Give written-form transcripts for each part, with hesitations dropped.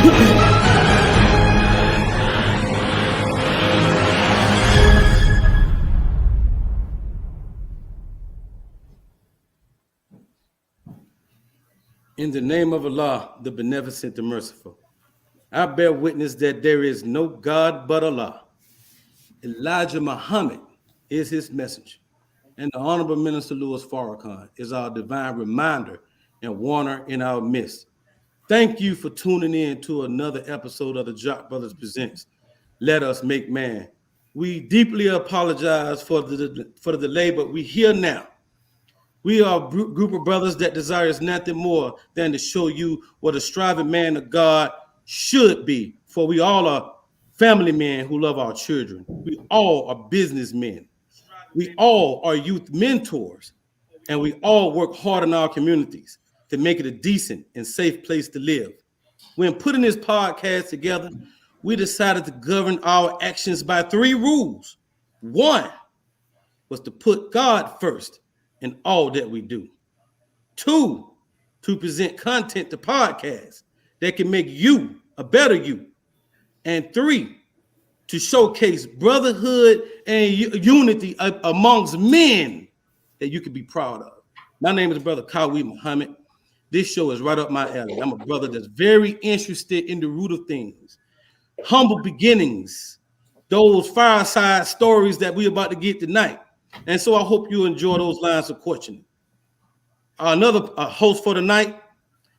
In the name of Allah, the Beneficent, the Merciful, I bear witness that there is no God but Allah. Elijah Muhammad is his messenger, and the Honorable Minister Louis Farrakhan is our divine reminder and warner in our midst. Thank you for tuning in to another episode of the Jock Brothers Presents Let Us Make Man. We deeply apologize for the delay, but we're here now. We are a group of brothers that desires nothing more than to show you what a striving man of God should be. For we all are family men who love our children. We all are businessmen. We all are youth mentors. And we all work hard in our communities to make it a decent and safe place to live. When putting this podcast together, we decided to govern our actions by 3 rules. 1 was to put God first in all that we do. 2, to present content to podcasts that can make you a better you. And 3, to showcase brotherhood and unity amongst men that you can be proud of. My name is Brother Kawi Muhammad. This show is right up my alley. I'm a brother that's very interested in the root of things. Humble beginnings, those fireside stories that we're about to get tonight. And so I hope you enjoy those lines of questioning. Another host for tonight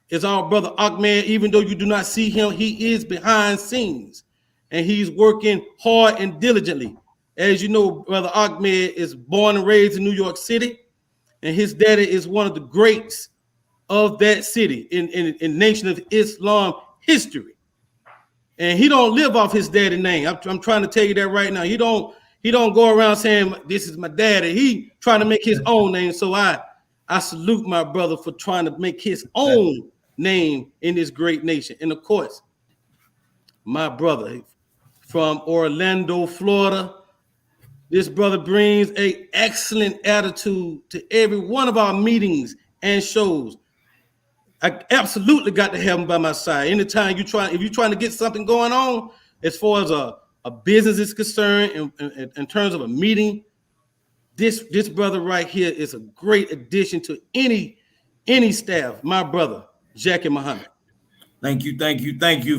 is our brother Ahmed. Even though you do not see him, he is behind scenes and he's working hard and diligently. As you know, Brother Ahmed is born and raised in New York City, and his daddy is one of the greats of that city in Nation of Islam history. And he don't live off his daddy name. I'm trying to tell you that right now. He don't go around saying this is my daddy. He trying to make his own name. So I salute my brother for trying to make his own name in this great nation. And of course, my brother from Orlando, Florida. This brother brings an excellent attitude to every one of our meetings and shows. I absolutely got to have him by my side. Anytime if you're trying to get something going on, as far as a business is concerned, in terms of a meeting, this brother right here is a great addition to any staff. My brother, Jackie Muhammad. Thank you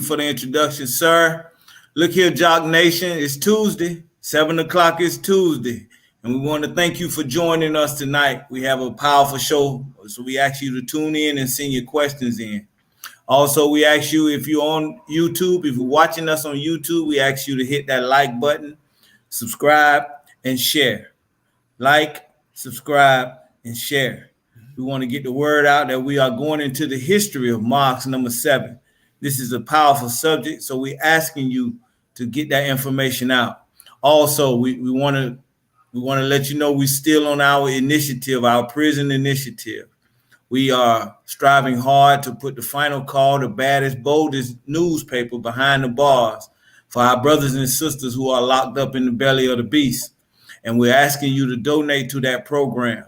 for the introduction, sir. Look here, Jock Nation. It's Tuesday. 7 o'clock is Tuesday. And we want to thank you for joining us tonight. We have a powerful show. So we ask you to tune in and send your questions in. Also, we ask you, if you're on YouTube, if you're watching us on YouTube, we ask you to hit that like button, subscribe, and share. Like, subscribe, and share. We want to get the word out that we are going into the history of Mosque number 7. This is a powerful subject, so we're asking you to get that information out. Also, we want to let you know we're still on our initiative, our prison initiative. We are striving hard to put the final call, the baddest, boldest newspaper behind the bars for our brothers and sisters who are locked up in the belly of the beast. And we're asking you to donate to that program.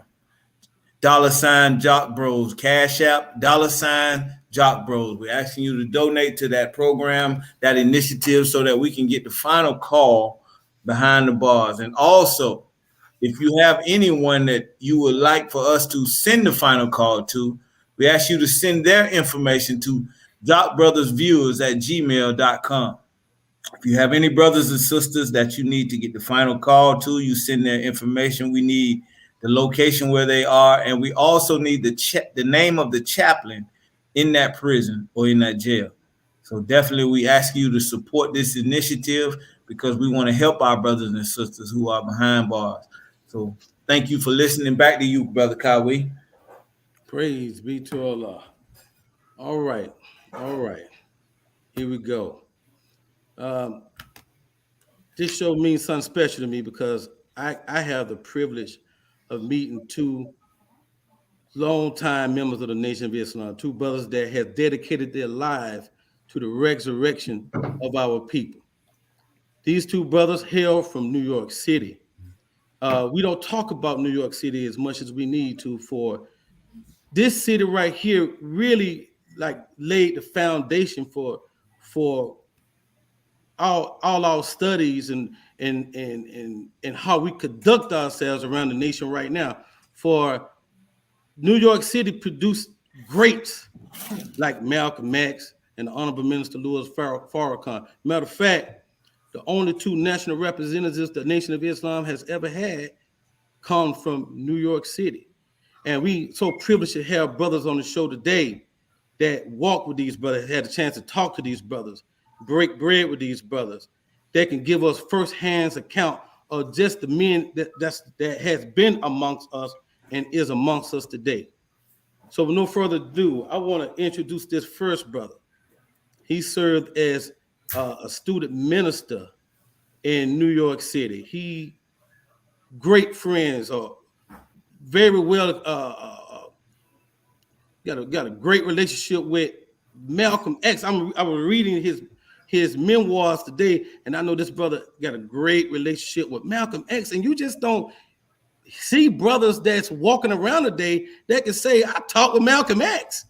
$ Jock Bros, Cash App, $ Jock Bros. We're asking you to donate to that program, that initiative, so that we can get the final call behind the bars. And also, if you have anyone that you would like for us to send the final call to, we ask you to send their information to jockbrothersviewers@gmail.com. If you have any brothers and sisters that you need to get the final call to, you send their information. We need the location where they are, and we also need the name of the chaplain in that prison or in that jail. So definitely we ask you to support this initiative because we want to help our brothers and sisters who are behind bars. So thank you for listening. Back to you, Brother Kawi. Praise be to Allah. All right. Here we go. This show means something special to me because I have the privilege of meeting 2 longtime members of the Nation of Islam, 2 brothers that have dedicated their lives to the resurrection of our people. These 2 brothers hail from New York City. We don't talk about New York City as much as we need to, for this city right here really like laid the foundation for for all our studies and how we conduct ourselves around the nation right now. For New York City produced greats like Malcolm X and the Honorable Minister Louis Farrakhan. Matter of fact, the only two national representatives the Nation of Islam has ever had come from New York City. And we so privileged to have brothers on the show today that walk with these brothers, had a chance to talk to these brothers, break bread with these brothers, that can give us firsthand account of just the men that has been amongst us and is amongst us today. So with no further ado, I want to introduce this first brother. He served as a student minister in New York City. He great friends, or very well got a great relationship with Malcolm X. I was reading his memoirs today, and I know this brother got a great relationship with Malcolm X. And you just don't see brothers that's walking around today that can say, "I talked with Malcolm X."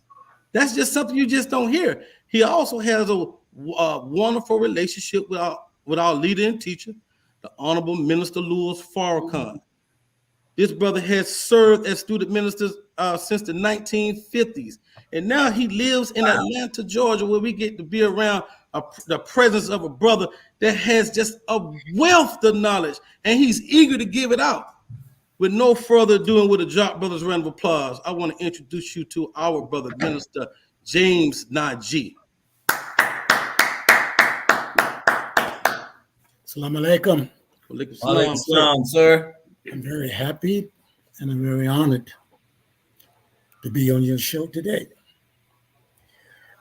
That's just something you just don't hear. He also has a wonderful relationship with our leader and teacher, the Honorable Minister Louis Farrakhan. This brother has served as student minister since the 1950s. And now he lives in Atlanta, Georgia, where we get to be around the presence of a brother that has just a wealth of knowledge, and he's eager to give it out. With no further ado, and with a Jock Brothers round of applause, I want to introduce you to our brother, Minister James Najee. Assalamu alaikum. Walaikum salam, sir. I'm very happy and I'm very honored to be on your show today.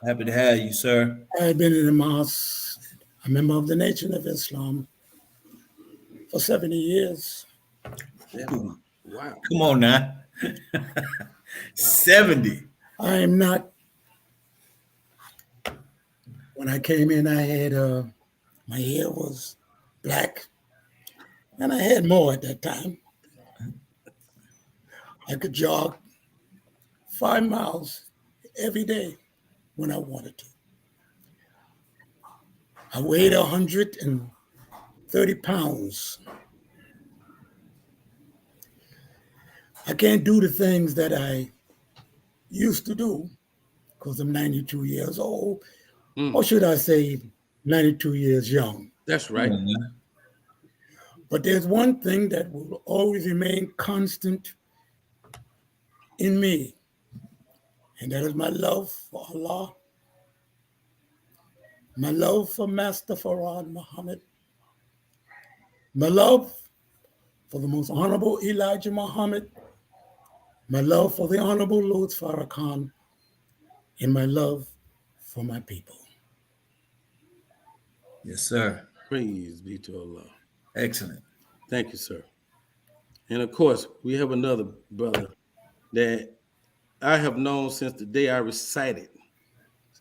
Happy to have you, sir. I've been in the mosque, a member of the Nation of Islam, for 70 years. Yeah. Wow. Come on now. 70. I am not. When I came in, I had my hair was black, and I had more at that time. I could jog 5 miles every day when I wanted to. I weighed 130 pounds. I can't do the things that I used to do because I'm 92 years old, or should I say 92 years young. That's right. But there's one thing that will always remain constant in me, and that is my love for Allah, my love for Master Farad Muhammad, my love for the most honorable Elijah Muhammad, my love for the honorable Lord Farrakhan, and my love for my people. Yes, sir. Praise be to Allah. Excellent. Thank you, sir. And of course, we have another brother that I have known since the day I recited,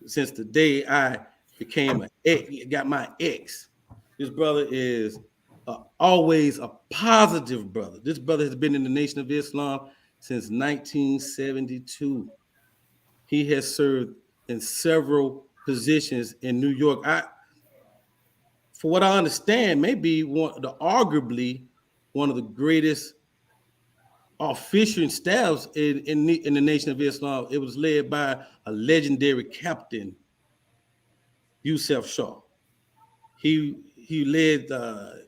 since the day I became got my X. This brother is always a positive brother. This brother has been in the Nation of Islam since 1972. He has served in several positions in New York. For what I understand, maybe arguably one of the greatest official staffs in the Nation of Islam. It was led by a legendary captain, Yusuf Shah. He led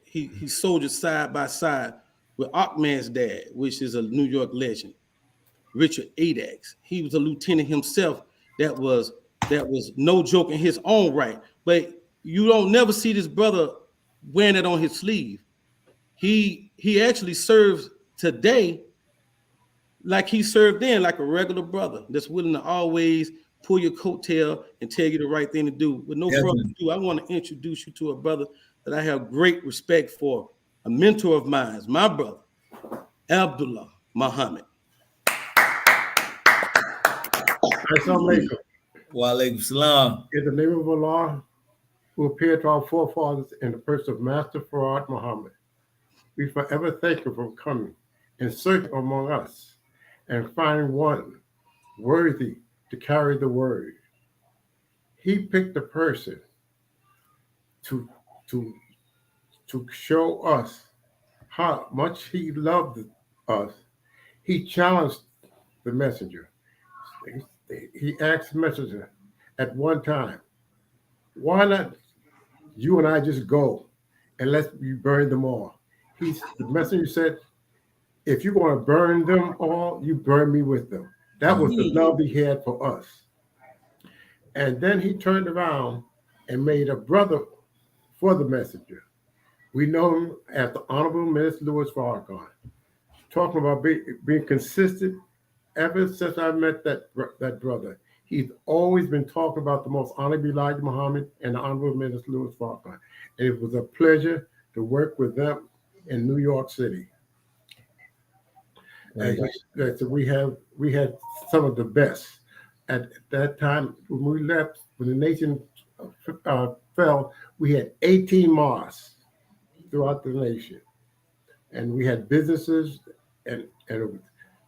he soldiered side by side with Ahmad's dad, which is a New York legend, Richard Adax. He was a lieutenant himself. That was no joke in his own right. But you don't never see this brother wearing it on his sleeve. He actually serves today like he served then, like a regular brother that's willing to always pull your coattail and tell you the right thing to do. With no further ado, I want to introduce you to a brother that I have great respect for, a mentor of mine, my brother, Abdullah Muhammad. Assalamu alaikum. Walaikum salam. In the name of Allah, who appeared to our forefathers in the person of Master Farad Muhammad, we forever thank you for coming and search among us and find one worthy to carry the word. He picked a person to to to show us how much he loved us. He challenged the messenger. He asked the messenger at one time, "Why not you and I just go and let you burn them all?" The messenger said, "If you want to burn them all, you burn me with them." That was the love he had for us. And then he turned around and made a brother for the messenger. We know him as the Honorable Minister Louis Farrakhan, talking about being consistent ever since I met that brother. He's always been talking about the most honorable Elijah Muhammad and the Honorable Minister Louis Farrakhan. And it was a pleasure to work with them in New York City. So we had some of the best. At that time, when we left, when the nation fell, we had 18 mosques throughout the nation, and we had businesses, and it was,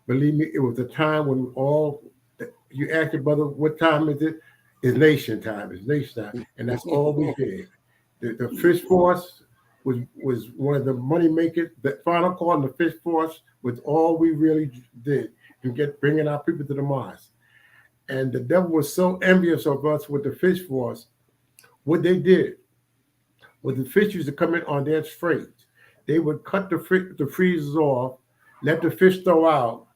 believe me, it was a time when you asked your brother, what time is it? It's nation time. It's nation time, and that's all we did. The fish force was one of the money makers. The final call on the fish force was all we really did in bringing our people to the mosque. And the devil was so envious of us with the fish force. What they did was the fish used to come in on their freight. They would cut the freezers off, let the fish thaw out,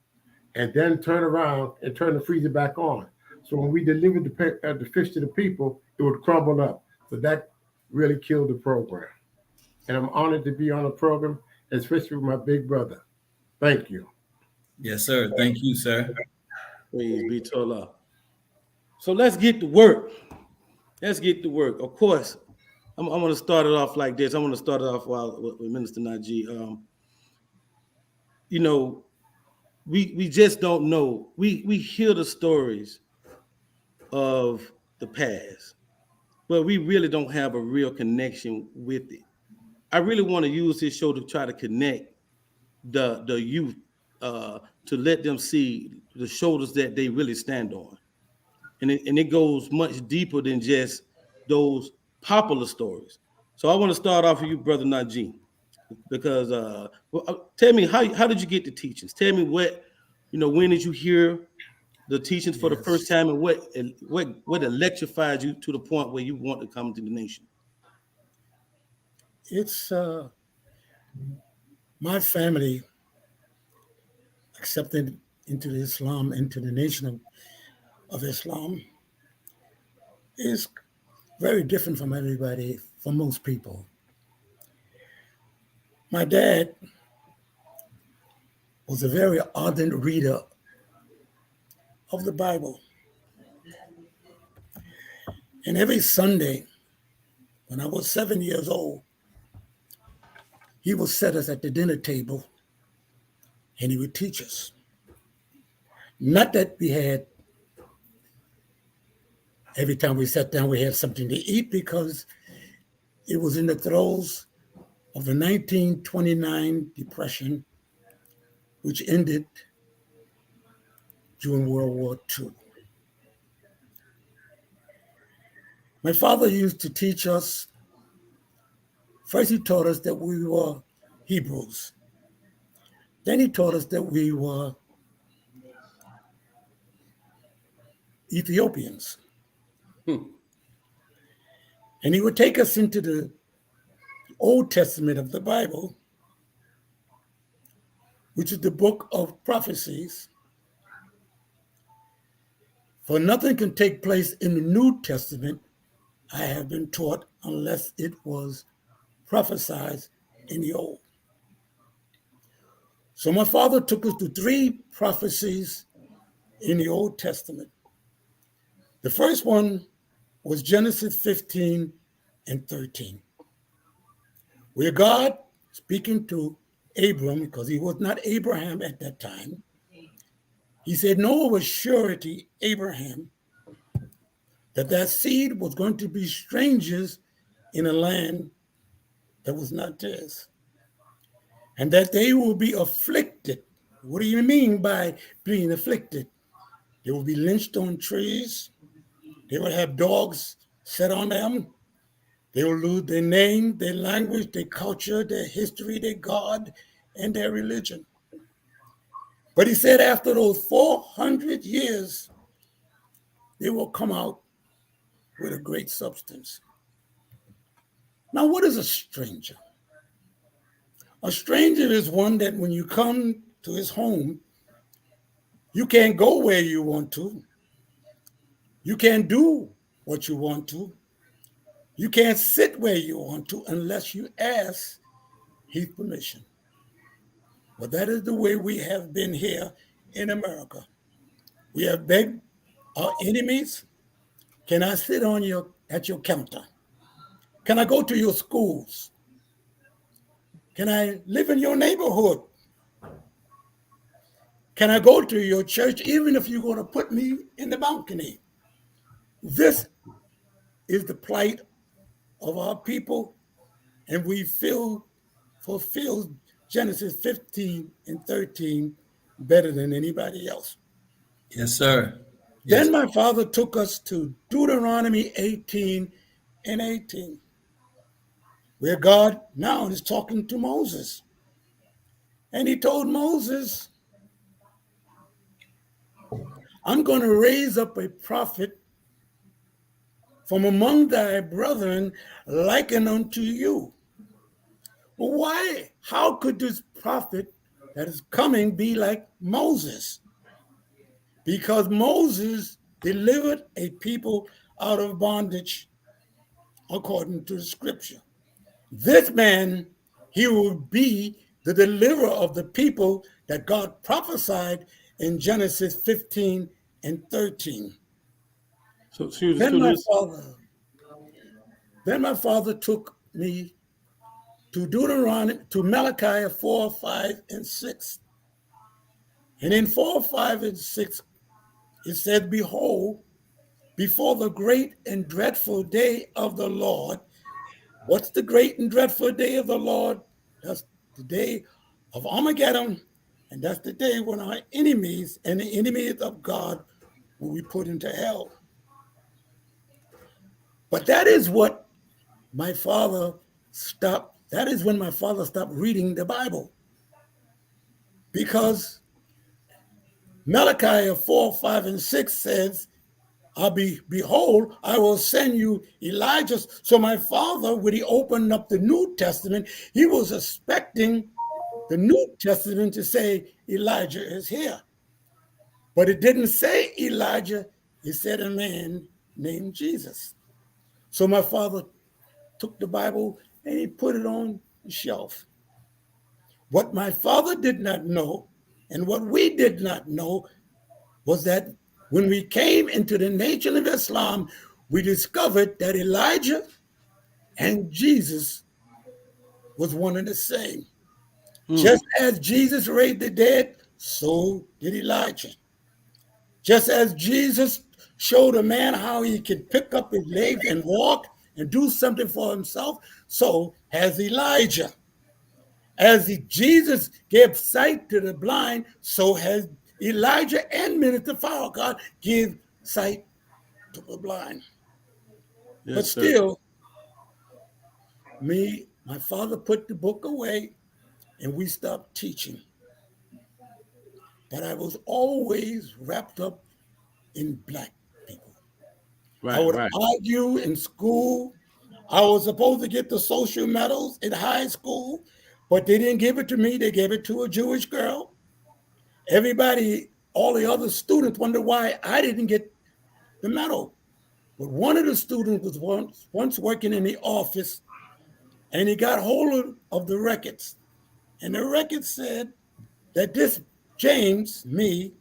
and then turn around and turn the freezer back on. So when we delivered the fish to the people, it would crumble up. So that really killed the program. And I'm honored to be on the program, especially with my big brother. Thank you. Yes, sir. Thank you, sir. Praise be to Allah. So let's get to work. Let's get to work. Of course, I'm going to start it off like this. I'm going to start it off with Minister Najee. You know, we just don't know. We hear the stories of the past, but we really don't have a real connection with it. I really want to use this show to try to connect the youth to let them see the shoulders that they really stand on. And it goes much deeper than just those popular stories. So I want to start off with you, Brother Najee, because tell me how did you get the teachings? Tell me when did you hear the teachings for the first time, and what electrified you to the point where you want to come to the nation? It's my family accepted into the nation of Islam is very different from everybody, from most people. My dad was a very ardent reader of the Bible. And every Sunday, when I was 7 years old, he would set us at the dinner table and he would teach us. Not that every time we sat down, we had something to eat, because it was in the throes of the 1929 Depression, which ended during World War II. My father used to teach us. First, he taught us that we were Hebrews. Then he taught us that we were Ethiopians. And he would take us into the Old Testament of the Bible, which is the book of prophecies. For nothing can take place in the New Testament, I have been taught, unless it was prophesied in the Old. So my father took us to 3 prophecies in the Old Testament. The first one was Genesis 15 and 13, where God, speaking to Abram, because he was not Abraham at that time, he said, "Know with surety, Abraham, that seed was going to be strangers in a land that was not theirs, and that they will be afflicted." What do you mean by being afflicted? They will be lynched on trees. They will have dogs set on them. They will lose their name, their language, their culture, their history, their God, and their religion. But he said after those 400 years, they will come out with a great substance. Now, what is a stranger? A stranger is one that when you come to his home, you can't go where you want to. You can't do what you want to. You can't sit where you want to unless you ask his permission. Well, that is the way we have been here in America. We have begged our enemies, can I sit at your counter? Can I go to your schools? Can I live in your neighborhood? Can I go to your church even if you're going to put me in the balcony? This is the plight of our people, and we fulfill Genesis 15 and 13 better than anybody else. Yes, sir. Then my father took us to Deuteronomy 18 and 18, where God now is talking to Moses. And he told Moses, I'm going to raise up a prophet from among thy brethren likened unto you. Well, why? How could this prophet that is coming be like Moses? Because Moses delivered a people out of bondage according to the scripture. This man, he will be the deliverer of the people that God prophesied in Genesis 15 and 13. So excuse Then my me. father, then my father took me to Malachi 4, 5, and 6. And in 4, 5, and 6, it said, Behold, before the great and dreadful day of the Lord. What's the great and dreadful day of the Lord? That's the day of Armageddon. And that's the day when our enemies and the enemies of God will be put into hell. But that is when my father stopped reading the Bible. Because Malachi 4, 5, and 6 says, behold, I will send you Elijah. So my father, when he opened up the New Testament, he was expecting the New Testament to say Elijah is here. But it didn't say Elijah. It said a man named Jesus. So my father took the Bible and he put it on the shelf. What my father did not know and what we did not know was that when we came into the nation of Islam, we discovered that Elijah and Jesus was one and the same. Just as Jesus raised the dead, so did Elijah. Just as Jesus showed a man how he could pick up his legs and walk and do something for himself, so has Elijah. As Jesus gave sight to the blind, so has Elijah and Minister Farrakhan give sight to the blind. Yes, But sir. still, my father put the book away and we stopped teaching. But I was always wrapped up in black people. I Right, would right. argue in school. I was supposed to get the social medals in high school, but they didn't give it to me. They gave it to a Jewish girl. Everybody, all the other students wondered why I didn't get the medal. But one of the students was once working in the office, and he got hold of the records. And the record said that this James, me,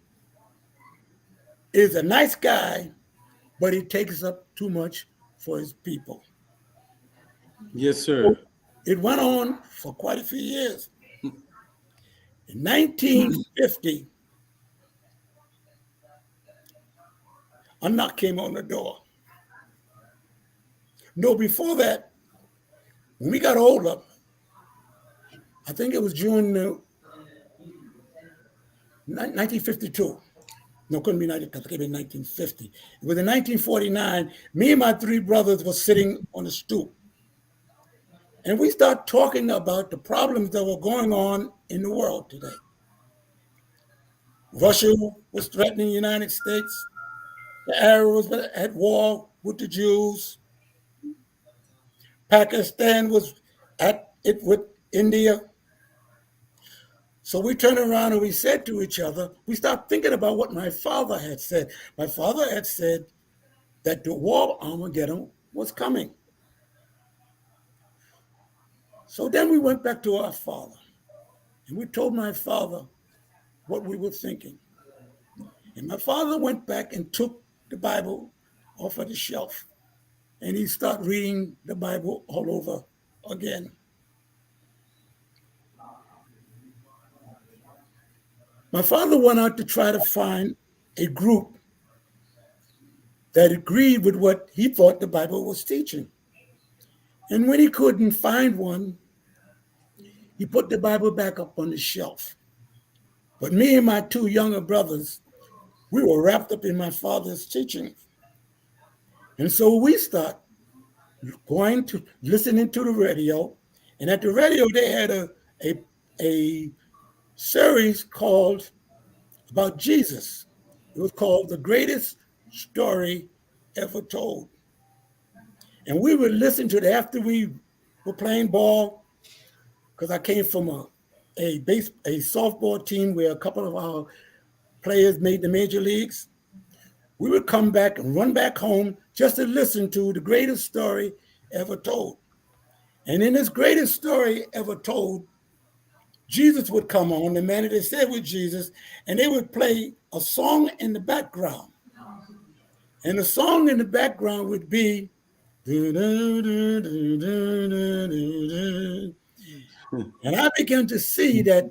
is a nice guy, but he takes up too much for his people. Yes, So sir. it went on for quite a few years. In 1950, a knock came on the door. No, before that, when we got older, I think it was June 1952. No, it couldn't be 19, because it could be 1950. It was in 1949. Me and my three brothers were sitting on the stoop. And we start talking about the problems that were going on in the world today. Russia was threatening the United States. The Arab was at war with the Jews. Pakistan was at it with India. So we turned around and we said to each other, we start thinking about what my father had said. My father had said that the war of Armageddon was coming. So then we went back to our father and we told my father what we were thinking. And my father went back and took the Bible off of the shelf and he started reading the Bible all over again. My father went out to try to find a group that agreed with what he thought the Bible was teaching. And when he couldn't find one, he put the Bible back up on the shelf. But me and my two younger brothers, we were wrapped up in my father's teaching. And so we start going to listening to the radio. And at the radio, they had a series called about Jesus. It was called The Greatest Story Ever Told. And we would listen to it after we were playing ball, because I came from a softball team where a couple of our players made the major leagues. We would come back and run back home just to listen to the greatest story ever told. And in this greatest story ever told, Jesus would come on, the man that they said was Jesus, and they would play a song in the background. And the song in the background would be, and I began to see that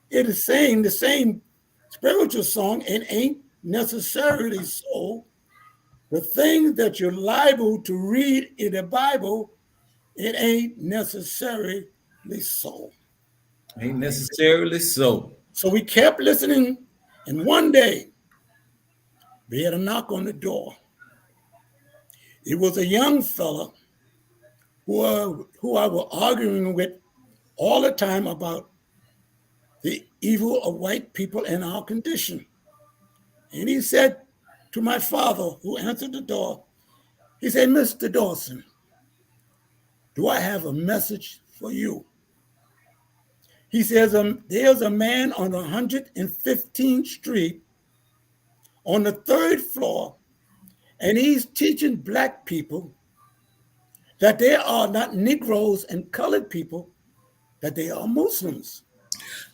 it is saying the same spiritual song and ain't necessarily so. The things that you're liable to read in the Bible, it ain't necessarily so. Ain't necessarily so. So we kept listening, and one day we had a knock on the door. It was a young fella who I was arguing with all the time about the evil of white people and our condition. And he said to my father, who answered the door, he said, Mr. Dawson, do I have a message for you? He says, there's a man on 115th Street on the third floor, and he's teaching black people that they are not Negroes and colored people, that they are Muslims.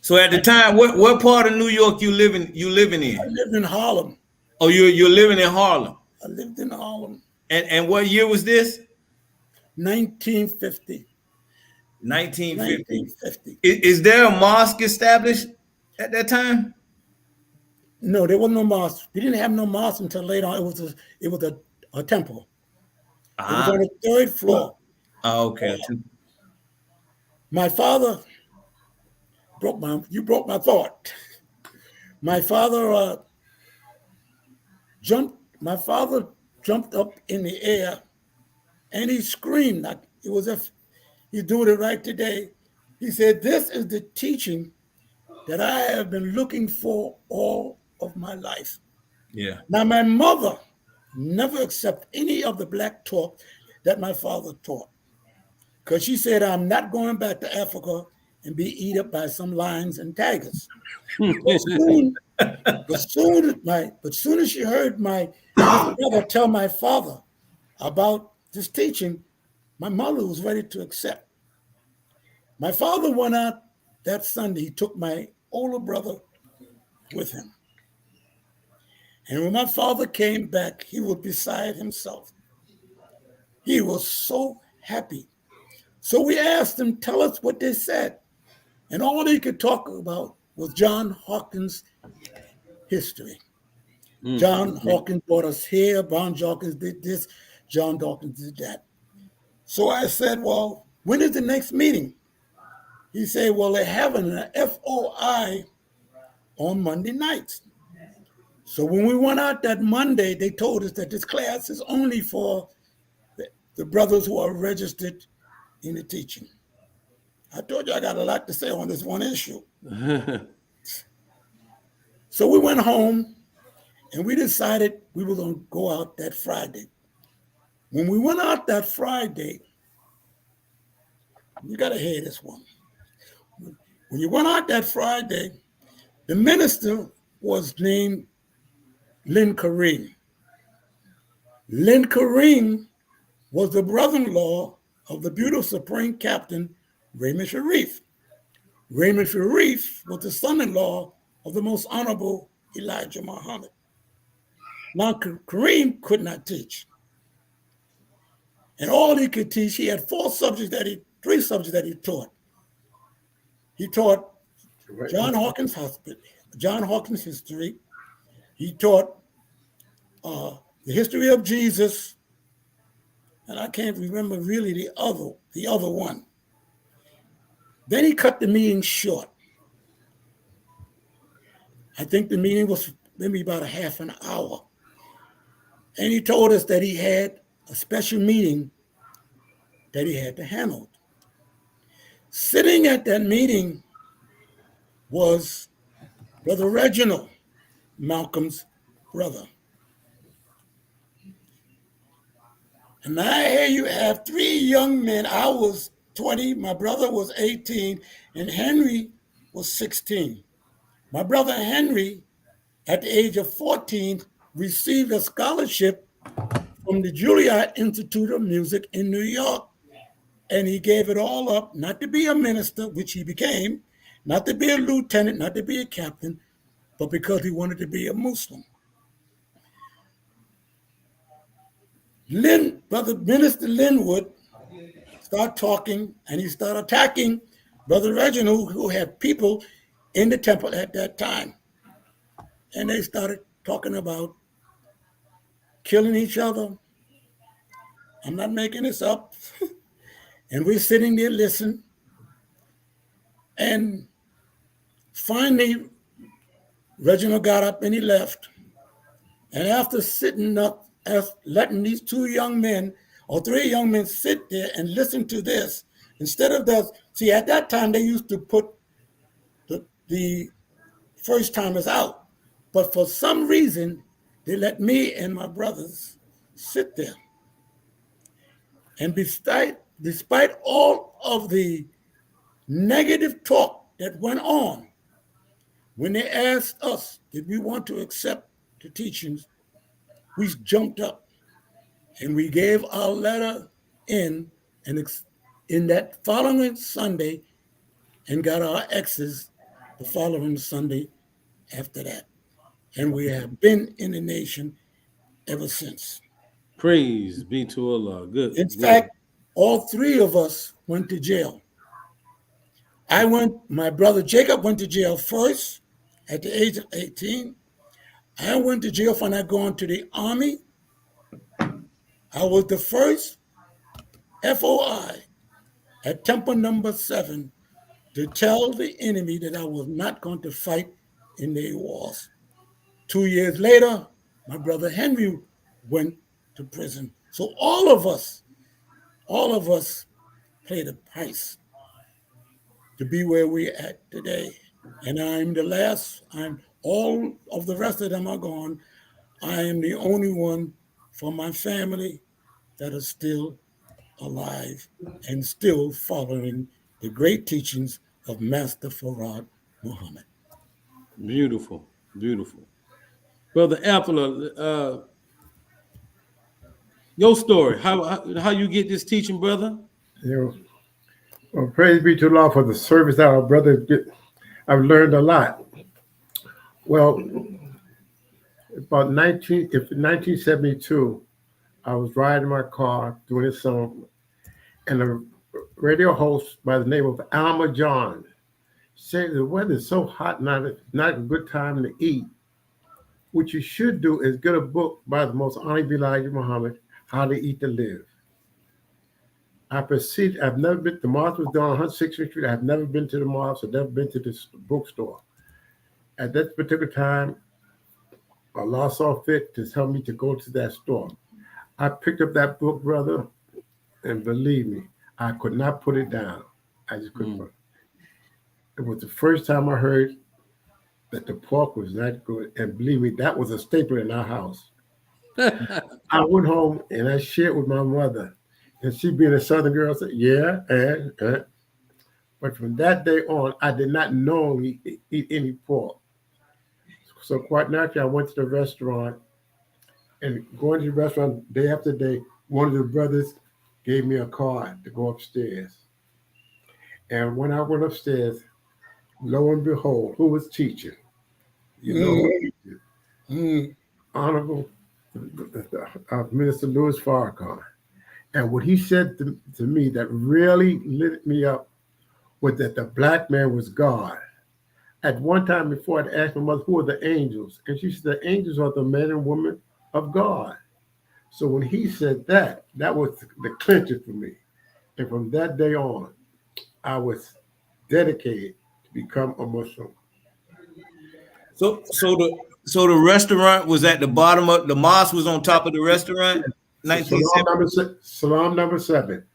So at the time, what part of New York you living in? I lived in Harlem. Oh, you're living in Harlem. I lived in Harlem. And what year was this? 1950. 1950. Is there a mosque established at that time? No, there was no mosque. We didn't have no mosque until later on. It was a temple. It was on the third floor. Oh, okay. My father broke my thought. My father jumped up in the air and he screamed like it was if he's doing it right today. He said, "This is the teaching that I have been looking for all of my life." Yeah. Now, my mother never accepted any of the black talk that my father taught, because she said, "I'm not going back to Africa and be eaten up by some lions and tigers." But soon as she heard my brother tell my father about this teaching, my mother was ready to accept. My father went out that Sunday. He took my older brother with him. And when my father came back, he was beside himself. He was so happy. So we asked him, tell us what they said. And all he could talk about was John Hawkins' history. John Hawkins brought us here. John Hawkins did this. John Dawkins did that. So I said, well, when is the next meeting? He said, well, they're having an FOI on Monday nights. So when we went out that Monday, they told us that this class is only for the brothers who are registered in the teaching. I told you I got a lot to say on this one issue. So we went home and we decided we were going to go out that Friday. When we went out that Friday, you got to hear this one. When you went out that Friday, the minister was named Lynn Kareem. Lynn Kareem was the brother-in-law of the beautiful Supreme Captain Raymond Sharif. Raymond Sharif was the son-in-law of the most honorable Elijah Muhammad. Now, Kareem could not teach. And all he could teach, he had three subjects that he taught. He taught John Hawkins history. He taught the history of Jesus, and I can't remember really the other one. Then he cut the meeting short. I think the meeting was maybe about a half an hour. And he told us that he had a special meeting that he had to handle. Sitting at that meeting was Brother Reginald, Malcolm's brother. And now here you have three young men. I was 20, my brother was 18, and Henry was 16. My brother Henry, at the age of 14, received a scholarship from the Juilliard Institute of Music in New York. And he gave it all up, not to be a minister, which he became, not to be a lieutenant, not to be a captain, but because he wanted to be a Muslim. Brother Minister Linwood started talking, and he started attacking Brother Reginald, who had people in the temple at that time. And they started talking about killing each other. I'm not making this up. And we're sitting there listening. And finally, Reginald got up and he left. And after sitting up, letting these three young men sit there and listen to this, instead of that, see, at that time, they used to put the first timers out. But for some reason, they let me and my brothers sit there. And despite all of the negative talk that went on, when they asked us, did we want to accept the teachings, we jumped up and we gave our letter in that following Sunday and got our X's the following Sunday after that. And we have been in the nation ever since. Praise be to Allah. Good. In fact, all three of us went to jail. My brother Jacob went to jail first at the age of 18. I went to jail for not going to the army. I was the first FOI at Temple number 7 to tell the enemy that I was not going to fight in their wars. 2 years later, my brother Henry went to prison. So all of us paid a price to be where we're at today. And I'm the last. All of the rest of them are gone. I am the only one from my family that is still alive and still following the great teachings of Master Farad Muhammad. Beautiful, beautiful. Brother Apple, your story, how you get this teaching, brother? Well, praise be to Allah for the service that our brothers get. I've learned a lot. Well, about 1972, I was riding my car doing this song, and a radio host by the name of Alma John said the weather's so hot, not a good time to eat. What you should do is get a book by the most honorable Elijah Muhammad, How to Eat to Live. I proceeded. I've never been. The mosque was down on 160th Street. I've never been to the mosque. I've never been to this bookstore. At that particular time, Allah saw fit to tell me to go to that store. I picked up that book, brother, and believe me, I could not put it down. I just couldn't put it. It was the first time I heard that the pork was that good. And believe me, that was a staple in our house. I went home and I shared with my mother. And she being a Southern girl said, yeah, and. But from that day on, I did not knowingly eat any pork. So quite naturally, I went to the restaurant, and going to the restaurant day after day, one of the brothers gave me a card to go upstairs. And when I went upstairs, lo and behold, who was teaching? You know who he did? Honorable Minister Louis Farrakhan. And what he said to me that really lit me up was that the black man was God. At one time before, I'd asked my mother, who are the angels? And she said, the angels are the men and women of God. So when he said that, that was the clincher for me. And from that day on, I was dedicated to become a Muslim. So the restaurant was at the bottom of the mosque was on top of the restaurant. Salam number 7.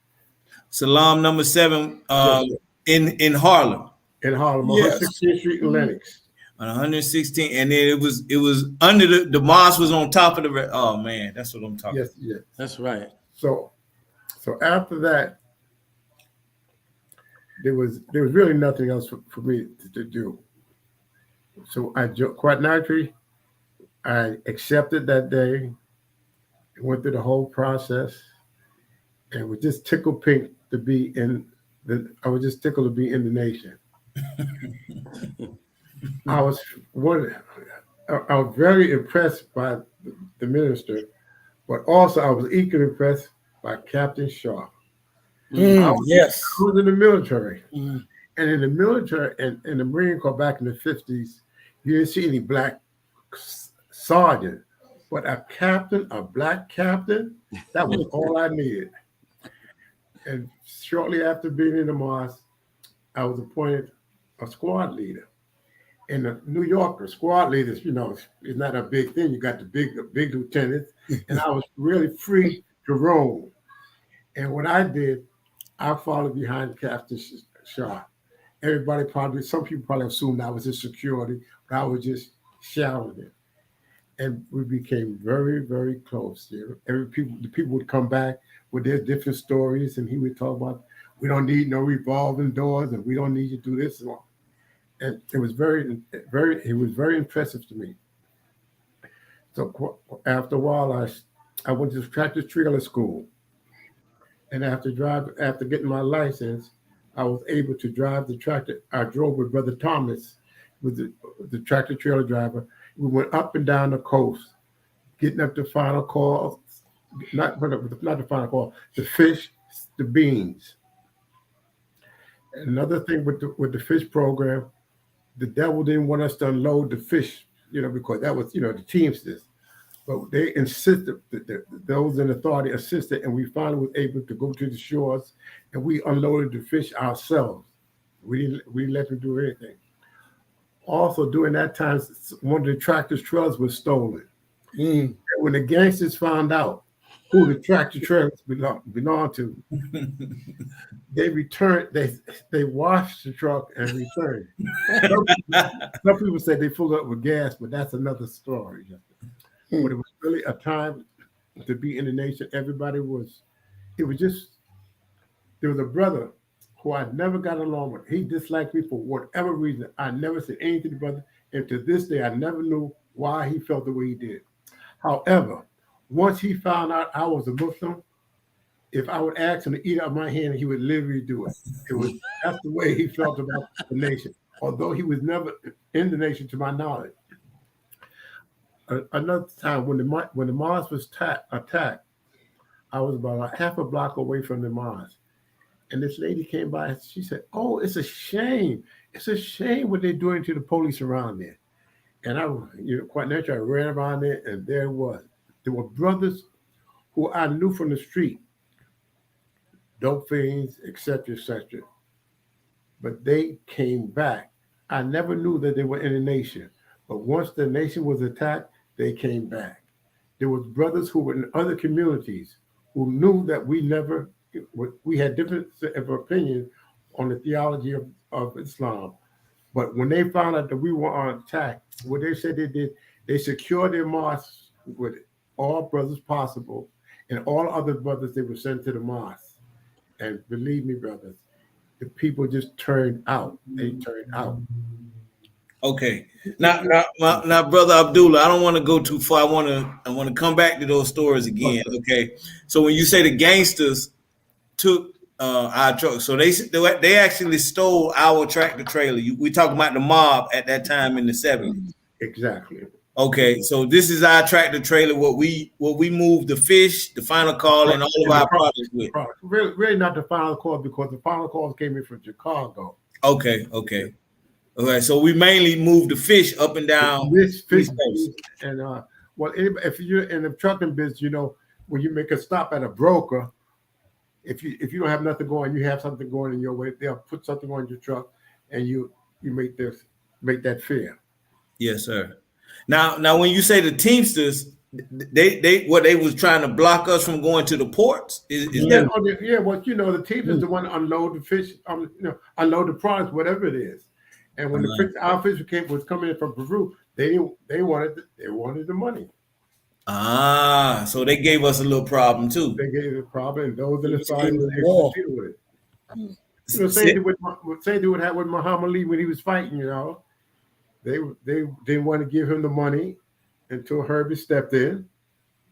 Salam number 7 Yes, in Harlem. in Harlem, Yes. 116th Street in Lenox. On 116, and then it was under the mosque was on top of the. Oh man, that's what I'm talking. Yes. That's right. So after that, there was really nothing else for me to do. So quite naturally, I accepted that day, went through the whole process, and was just tickled pink to be in I was just tickled to be in the nation. I was very impressed by the minister, but also I was equally impressed by Captain Shaw. Yes. I was in the military. And in the military and in the Marine Corps back in the 50s, you didn't see any black sergeant. But a black captain, that was all I needed. And shortly after being in the mosque, I was appointed a squad leader. And the New Yorker squad leaders, is not a big thing. You got the big lieutenants, and I was really free to roam. And what I did, I followed behind Captain Shaw. Some people probably assumed I was his security, but I was just shouting it. And we became very, very close. The people would come back with their different stories, and he would talk about, we don't need no revolving doors, and we don't need you to do this and all. And it was very impressive to me. So after a while, I went to tractor trailer school, and after getting my license, I was able to drive the tractor. I drove with Brother Thomas, with the tractor trailer driver. We went up and down the coast, getting up to final call, not the final call, the fish, the beans. Another thing with the fish program, the devil didn't want us to unload the fish, because that was, the Teamsters. But they insisted, those in authority assisted, and we finally was able to go to the shores, and we unloaded the fish ourselves. We didn't let them do anything. Also, during that time, one of the tractor trailers was stolen. And when the gangsters found out who the tractor trailers belonged to, they returned. They washed the truck and returned. Some people say they filled up with gas, but that's another story. But it was really a time to be in the nation. There was a brother who I never got along with. He disliked me for whatever reason. I never said anything to the brother. And to this day, I never knew why he felt the way he did. However, once he found out I was a Muslim, if I would ask him to eat out of my hand, he would literally do it. That's the way he felt about the nation, although he was never in the nation to my knowledge. Another time when the mosque was attacked, I was about a half a block away from the mosque. And this lady came by and she said, "Oh, it's a shame. It's a shame what they're doing to the police around there." And I, quite naturally, I ran around there, and there were brothers who I knew from the street, dope fiends, etc., etc. But they came back. I never knew that they were in the nation. But once the nation was attacked, they came back. There was brothers who were in other communities who knew that we never we had different of opinion on the theology of Islam. But when they found out that we were on attack, what they said they did, they secured their mosques with all brothers possible, and all other brothers they were sent to the mosque. And believe me, brothers, the people just turned out. They turned out. Okay. Now, brother Abdullah, I don't want to go too far. I want to come back to those stories again. Okay. So when you say the gangsters took our truck, so they actually stole our tractor trailer. We talking about the mob at that time in the 70s. Exactly. Okay, so this is our tractor trailer. What we moved the fish, the final call, and all of our products with. Really not the final call, because the final calls came in from Chicago. Okay. All right, so we mainly moved the fish up and down. This fish, and well, if you're in the trucking business, you know, when you make a stop at a broker, if you don't have nothing going, you have something going in your way, they'll put something on your truck, and you make that fare. Yes, sir. Now, when you say the Teamsters, they was trying to block us from going to the ports. Yeah, well, you know, the Teamsters the one unload the fish, unload the products, whatever it is. And when our fish was coming in from Peru, they wanted the money. Ah, so they gave us a little problem too. They gave the problem, and those in the side was able to deal with it. You know, same thing would happen with Muhammad Ali when he was fighting. You know, they didn't want to give him the money until Herbie stepped in,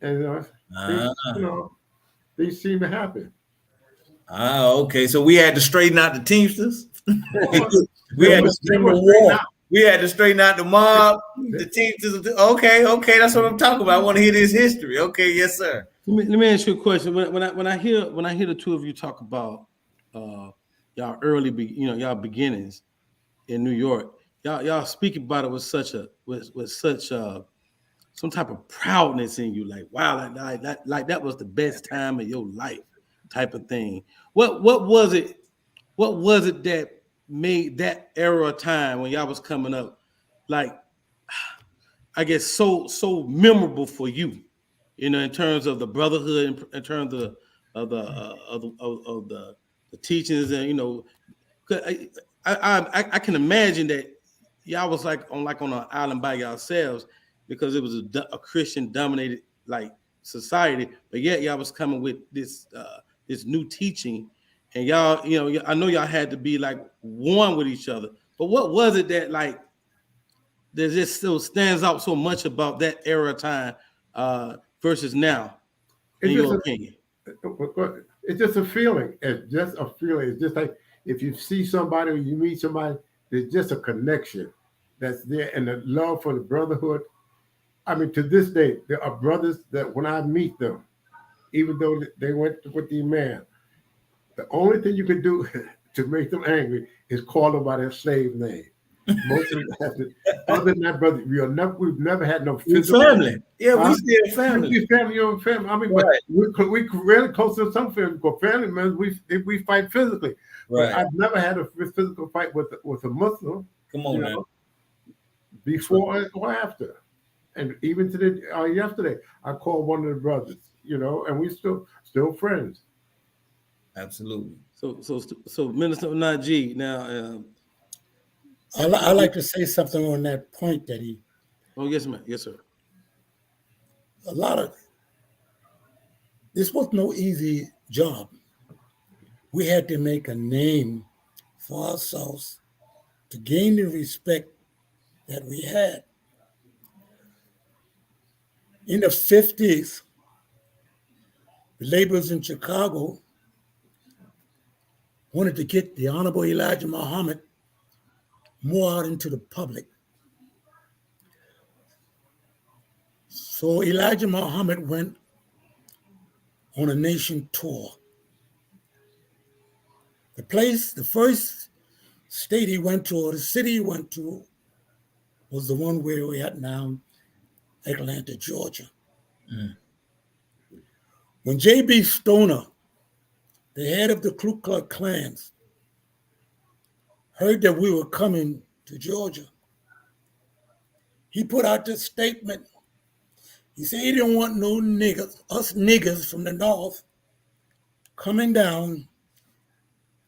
and these seem to happen. Ah, okay. So we had to straighten out the Teamsters. We had to straighten out the mob, the Teamsters. Okay. That's what I'm talking about. I want to hear this history. Okay, yes, sir. Let me ask you a question. When I hear the two of you talk about y'all y'all beginnings in New York, y'all speak about it with such some type of proudness in you, like wow, like that was the best time of your life, type of thing. What was it? What was it that made that era of time when y'all was coming up, like, I guess so memorable for you, you know, in terms of the brotherhood, in terms of the teachings, and you know, I can imagine that y'all was like on an island by yourselves, because it was a Christian dominated like society, but yet y'all was coming with this new teaching. And y'all, you know, I know y'all had to be like one with each other. But what was it that like that just still stands out so much about that era of time versus now, in your opinion? It's just a feeling. It's just a feeling. It's just like if you see somebody or you meet somebody, there's just a connection that's there, and the love for the brotherhood. I mean, to this day, there are brothers that when I meet them, even though they went with the man, the only thing you can do to make them angry is call them by their slave name. Most of them have to. Other than that, brother, we've never had no physical family. Yeah, we still family. We family over family. I mean, right. But we really close to some family. Because family members, we fight physically. Right. But I've never had a physical fight with a Muslim. Come on, man. Before or after, and even today, yesterday, I called one of the brothers. You know, and we still friends. Absolutely. So Minister Najee, now I like to say something on that point that he. Oh yes, ma'am. Yes, sir. A lot of this was no easy job. We had to make a name for ourselves to gain the respect that we had. In the 50s, the laborers in Chicago wanted to get the Honorable Elijah Muhammad more out into the public. So Elijah Muhammad went on a nation tour. The first state he went to, or the city he went to, was the one where we're at now, Atlanta, Georgia. Mm. When J.B. Stoner, the head of the Ku Klux Klan, heard that we were coming to Georgia, he put out this statement. He said he didn't want no niggas, us niggas from the North, coming down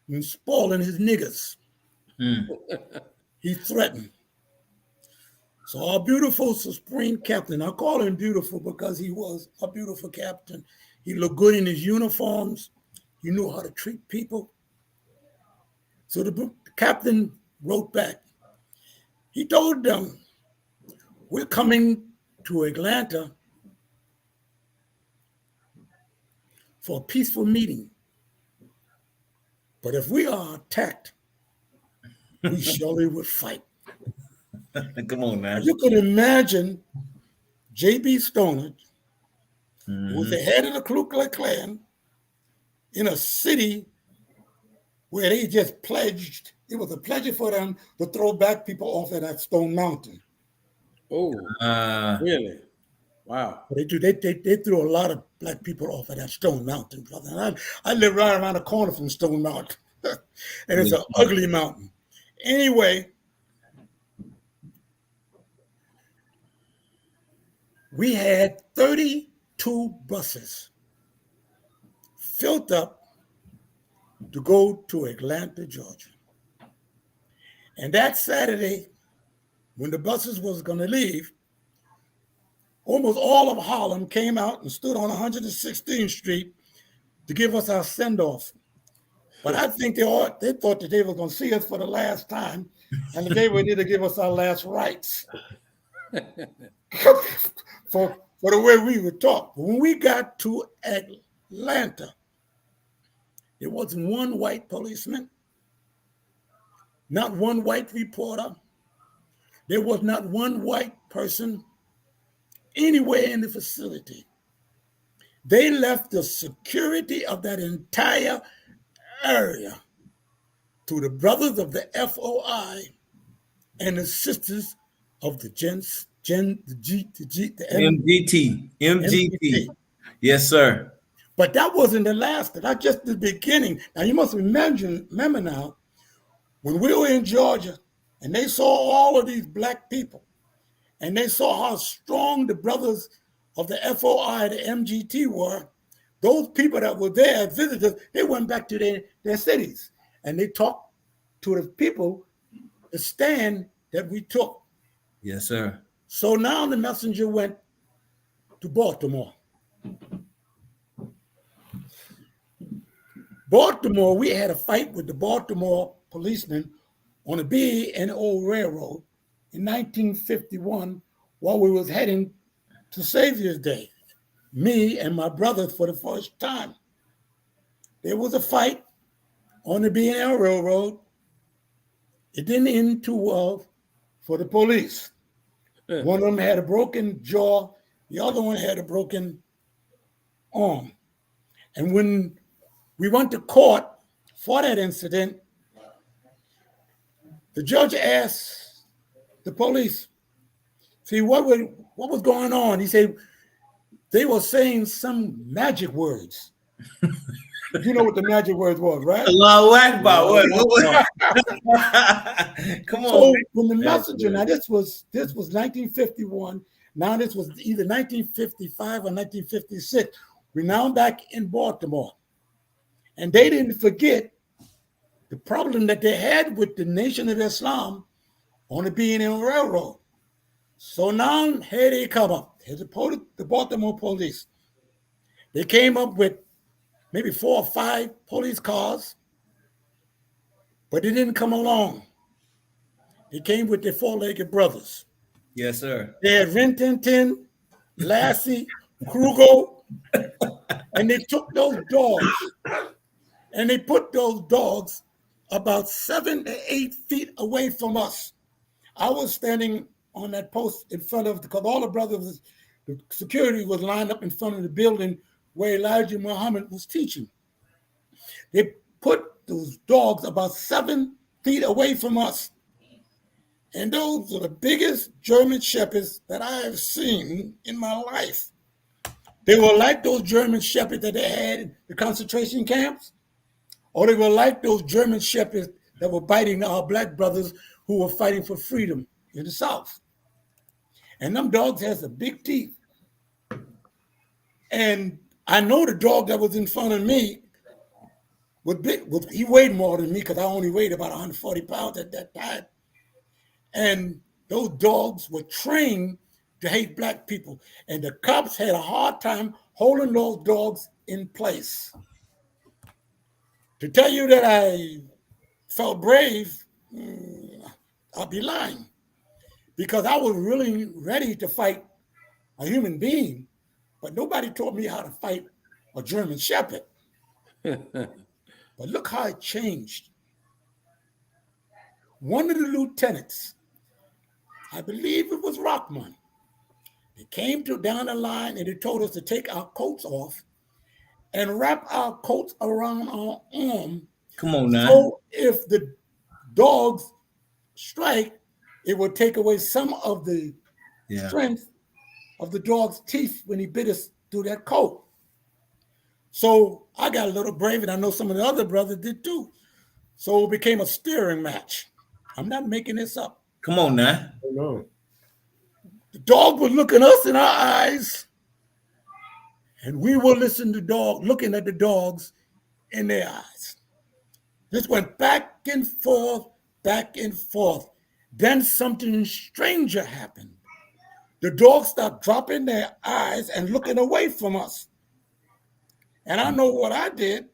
and spoiling his niggas. He threatened. So our beautiful Supreme Captain, I call him beautiful because he was a beautiful captain. He looked good in his uniforms. He knew how to treat people. So the captain wrote back. He told them, we're coming to Atlanta for a peaceful meeting. But if we are attacked, we surely would fight. Come on, man. You could imagine J.B. Stoner, who was the head of the Ku Klux Klan, in a city where they just pledged, it was a pleasure for them to throw black people off of that stone mountain. Oh, really? Wow. They threw a lot of black people off of that stone mountain, brother. And I live right around the corner from Stone Mountain. And it's an ugly mountain. Anyway, we had 32 buses filled up to go to Atlanta, Georgia. And that Saturday, when the buses was going to leave, almost all of Harlem came out and stood on 116th Street to give us our send-off. But I think they thought that they were going to see us for the last time and that they were there to give us our last rites for the way we were taught. But when we got to Atlanta, there wasn't one white policeman, not one white reporter. There was not one white person anywhere in the facility. They left the security of that entire area to the brothers of the FOI and the sisters of the MGT. Yes, sir. But that wasn't the last. That's just the beginning. Now you must remember now, when we were in Georgia and they saw all of these black people and they saw how strong the brothers of the FOI, the MGT were, those people that were there as visitors, they went back to their cities and they talked to the people, the stand that we took. Yes, sir. So now the messenger went to Baltimore. Baltimore, we had a fight with the Baltimore policemen on the B&O Railroad in 1951 while we was heading to Savior's Day, me and my brothers for the first time. There was a fight on the B&O Railroad. It didn't end too well for the police. One of them had a broken jaw. The other one had a broken arm. And when we went to court for that incident, the judge asked the police, see, what was going on? He said, they were saying some magic words. You know what the magic words was, right? Allahu Akbar. Come on. So when the messenger, now this was 1951. Now this was either 1955 or 1956. We're now back in Baltimore. And they didn't forget the problem that they had with the Nation of Islam on the B&M Railroad. So now here they come up. Here's the Baltimore police. They came up with maybe 4 or 5 police cars, but they didn't come along. They came with their 4-legged brothers. Yes, sir. They had Rin Tin Tin, Lassie, Kruger, and they took those dogs and they put those dogs about 7 to 8 feet away from us. I was standing on that post in front of, because all the brothers, the security was lined up in front of the building where Elijah Muhammad was teaching. They put those dogs about 7 feet away from us. And those are the biggest German shepherds that I have seen in my life. They were like those German shepherds that they had in the concentration camps, or they were like those German shepherds that were biting our black brothers who were fighting for freedom in the South. And them dogs had some big teeth. And I know the dog that was in front of me he weighed more than me because I only weighed about 140 pounds at that time. And those dogs were trained to hate black people. And the cops had a hard time holding those dogs in place. To tell you that I felt brave, I'll be lying. Because I was really ready to fight a human being, but nobody taught me how to fight a German Shepherd. But look how it changed. One of the lieutenants, I believe it was Rockman, they came down the line and they told us to take our coats off and wrap our coats around our arm. Come on now. So if the dogs strike, it would take away some of the strength of the dog's teeth when he bit us through that coat. So I got a little brave, and I know some of the other brothers did too. So it became a steering match. I'm not making this up. Come on now. No. The dog was looking us in our eyes, and we were looking at the dogs in their eyes. This went back and forth, back and forth. Then something stranger happened. The dogs stopped dropping their eyes and looking away from us. And I know what I did.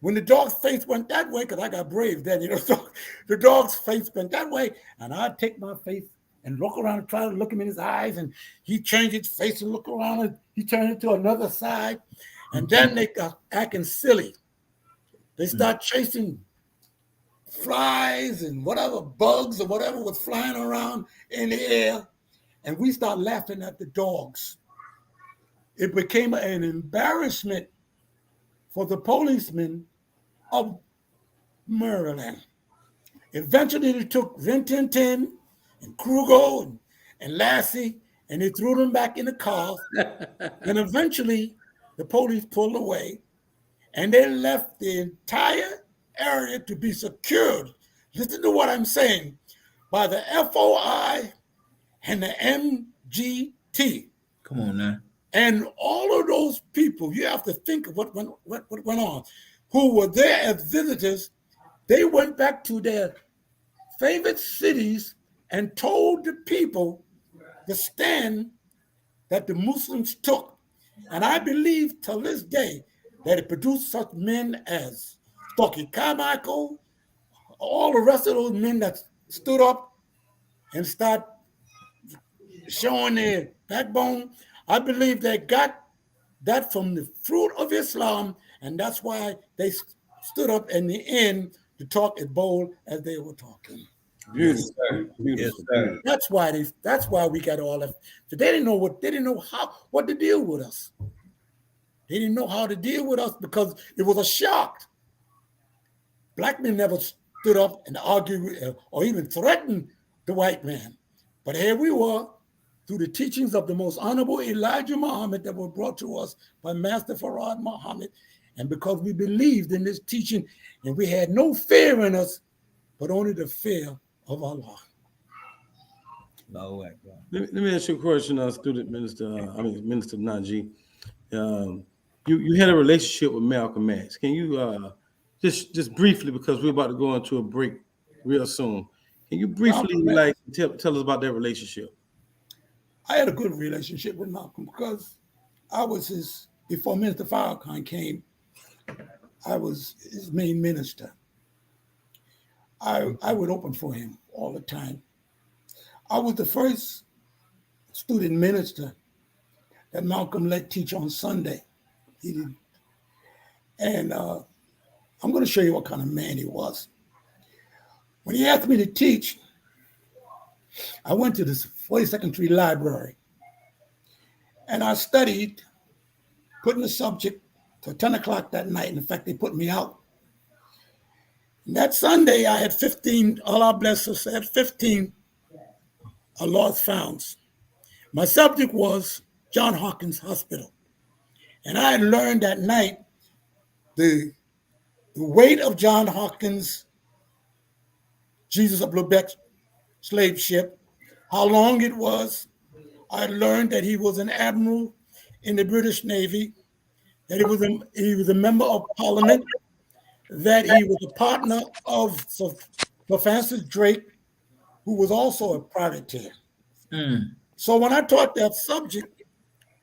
When the dog's face went that way, because I got brave then, so the dog's face went that way, and I'd take my face and look around and try to look him in his eyes, and he changed his face and look around, and he turned it to another side, and then they got acting silly. They start chasing flies and whatever, bugs or whatever was flying around in the air, and we start laughing at the dogs. It became an embarrassment for the policemen of Maryland. Eventually, they took Rin Tin Tin and Kruger and Lassie, and they threw them back in the car. And eventually, the police pulled away, and they left the entire area to be secured. Listen to what I'm saying. By the FOI and the MGT. Come on now. And all of those people, you have to think of what went on, who were there as visitors. They went back to their favorite cities and told the people the stand that the Muslims took. And I believe till this day that it produced such men as Stokely Carmichael, all the rest of those men that stood up and started showing their backbone. I believe they got that from the fruit of Islam, and that's why they stood up in the end to talk as bold as they were talking. Beautiful. Yes, sir. That's why we got all that. So they didn't know what to deal with us. They didn't know how to deal with us because it was a shock. Black men never stood up and argued or even threatened the white man. But here we were, through the teachings of the most honorable Elijah Muhammad that were brought to us by Master Farad Muhammad. And because we believed in this teaching and we had no fear in us, but only the fear of Allah. Let me ask you a question, student minister, Minister Najee. You had a relationship with Malcolm X. Can you just briefly, because we're about to go into a break real soon, can you briefly tell us about that relationship? I had a good relationship with Malcolm because I was before Minister Farrakhan came, I was his main minister. I would open for him all the time. I was the first student minister that Malcolm let teach on Sunday. He did. And I'm going to show you what kind of man he was. When he asked me to teach, I went to the 42nd Street Library and I studied, putting the subject till 10 o'clock that night. In fact, they put me out. And that Sunday, I had 15, Allah bless us, I had 15 lost founds. My subject was John Hopkins Hospital. And I had learned that night the weight of John Hopkins, Jesus of Lubeck slave ship, how long it was. I learned that he was an admiral in the British Navy, that he was a member of Parliament, that he was a partner of Professor Drake, who was also a privateer. So when I taught that subject,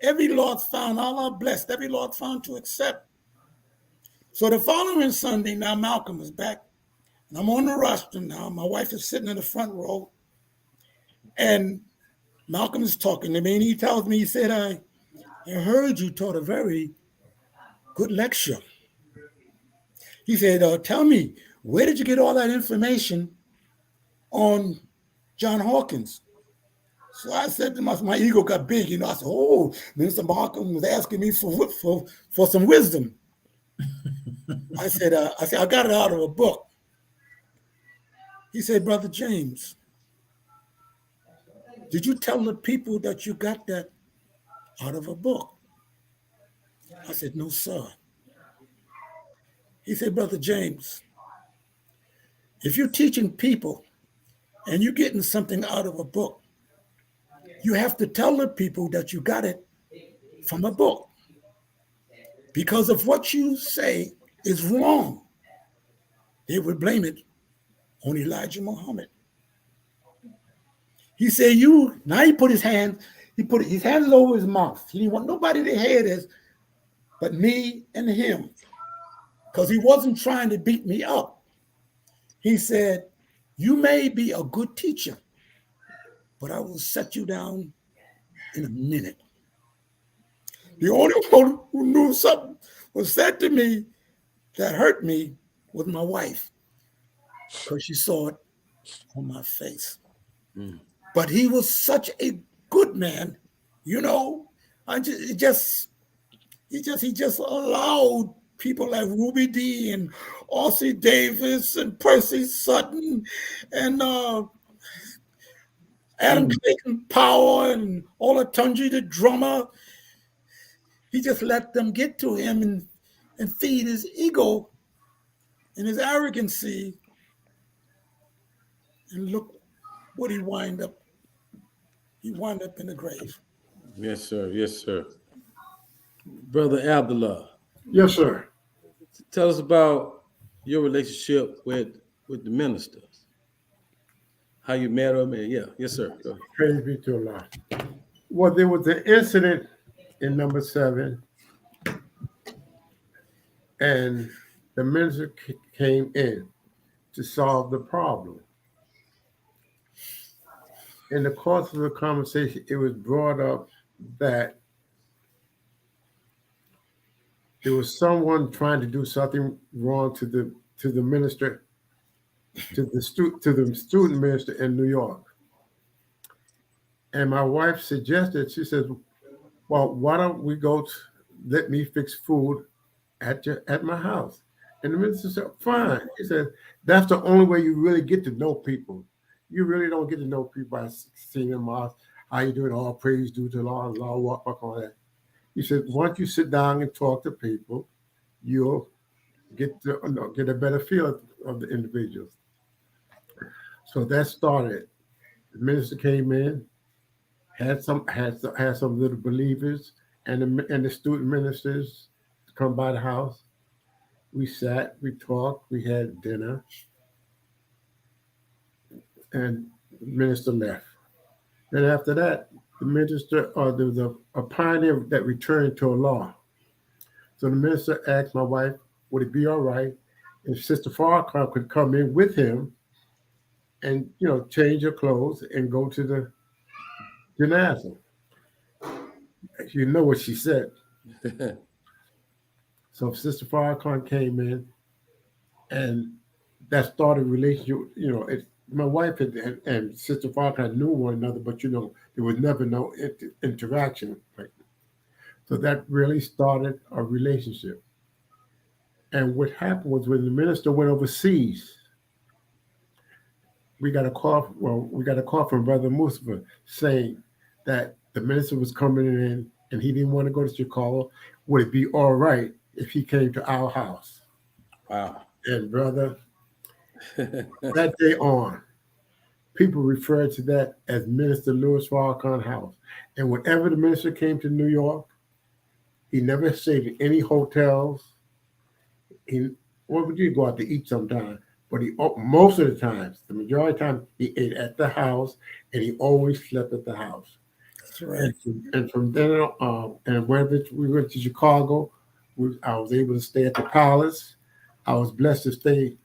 every Lord found, Allah blessed, every Lord found to accept. So the following Sunday, now Malcolm is back, and I'm on the rostrum now. My wife is sitting in the front row, and Malcolm is talking to me, and he tells me, he said, I heard you taught a very good lecture. He said, tell me, where did you get all that information on John Hawkins? So I said to myself, my ego got big, I said, oh, Minister Malcolm was asking me for some wisdom. I said, I got it out of a book. He said, Brother James, did you tell the people that you got that out of a book? I said, no, sir. He said, Brother James, if you're teaching people and you're getting something out of a book, you have to tell the people that you got it from a book. Because if what you say is wrong, they would blame it on Elijah Muhammad. He said, now he put his hands over his mouth. He didn't want nobody to hear this but me and him, because he wasn't trying to beat me up. He said, you may be a good teacher, but I will set you down in a minute. The only one who knew something was said to me that hurt me was my wife, because she saw it on my face. But he was such a good man, He just allowed people like Ruby Dee and Ossie Davis and Percy Sutton and Adam Clayton Powell and Olatunji the drummer. He just let them get to him and feed his ego and his arrogancy. And look what he wind up. He wound up in the grave. Yes, sir. Yes, sir. Brother Abdullah, Yes, sir. tell us about your relationship with the ministers. How you met them, and yes, sir. Go ahead. Praise be to Allah. Well, there was an incident in number 7, and the minister came in to solve the problem. In the course of the conversation, it was brought up that there was someone trying to do something wrong to the minister, to the student minister in New York. And my wife suggested, she says, well, why don't we let me fix food at my house? And the minister said, fine. He said, that's the only way you really get to know people. You really don't get to know people by seeing them off. How you doing? All praise due to Allah, walk all that. He said, once you sit down and talk to people, you'll get a better feel of the individuals. So that started. The minister came in, had some little believers and the student ministers come by the house. We sat, we talked, we had dinner, and the minister left. Then after that, the minister, there was a pioneer that returned to Allah. So the minister asked my wife, would it be all right if Sister Farrakhan could come in with him and, change her clothes and go to the janazah? You know what she said. So Sister Farrakhan came in, and that started a relationship. My wife and Sister Farrakhan knew one another, but there was never no interaction. So that really started a relationship. And what happened was when the minister went overseas, we got a call from Brother Mustafa saying that the minister was coming in and he didn't want to go to Chicago. Would it be all right if he came to our house? Wow. And brother, that day on, people referred to that as Minister Louis Farrakhan House. And whenever the minister came to New York, he never stayed in any hotels. Well, we did go out to eat sometime, but he most of the times, the majority of the time, he ate at the house, and he always slept at the house. That's right. And from then on, and whenever we went to Chicago, I was able to stay at the Palace. I was blessed to stay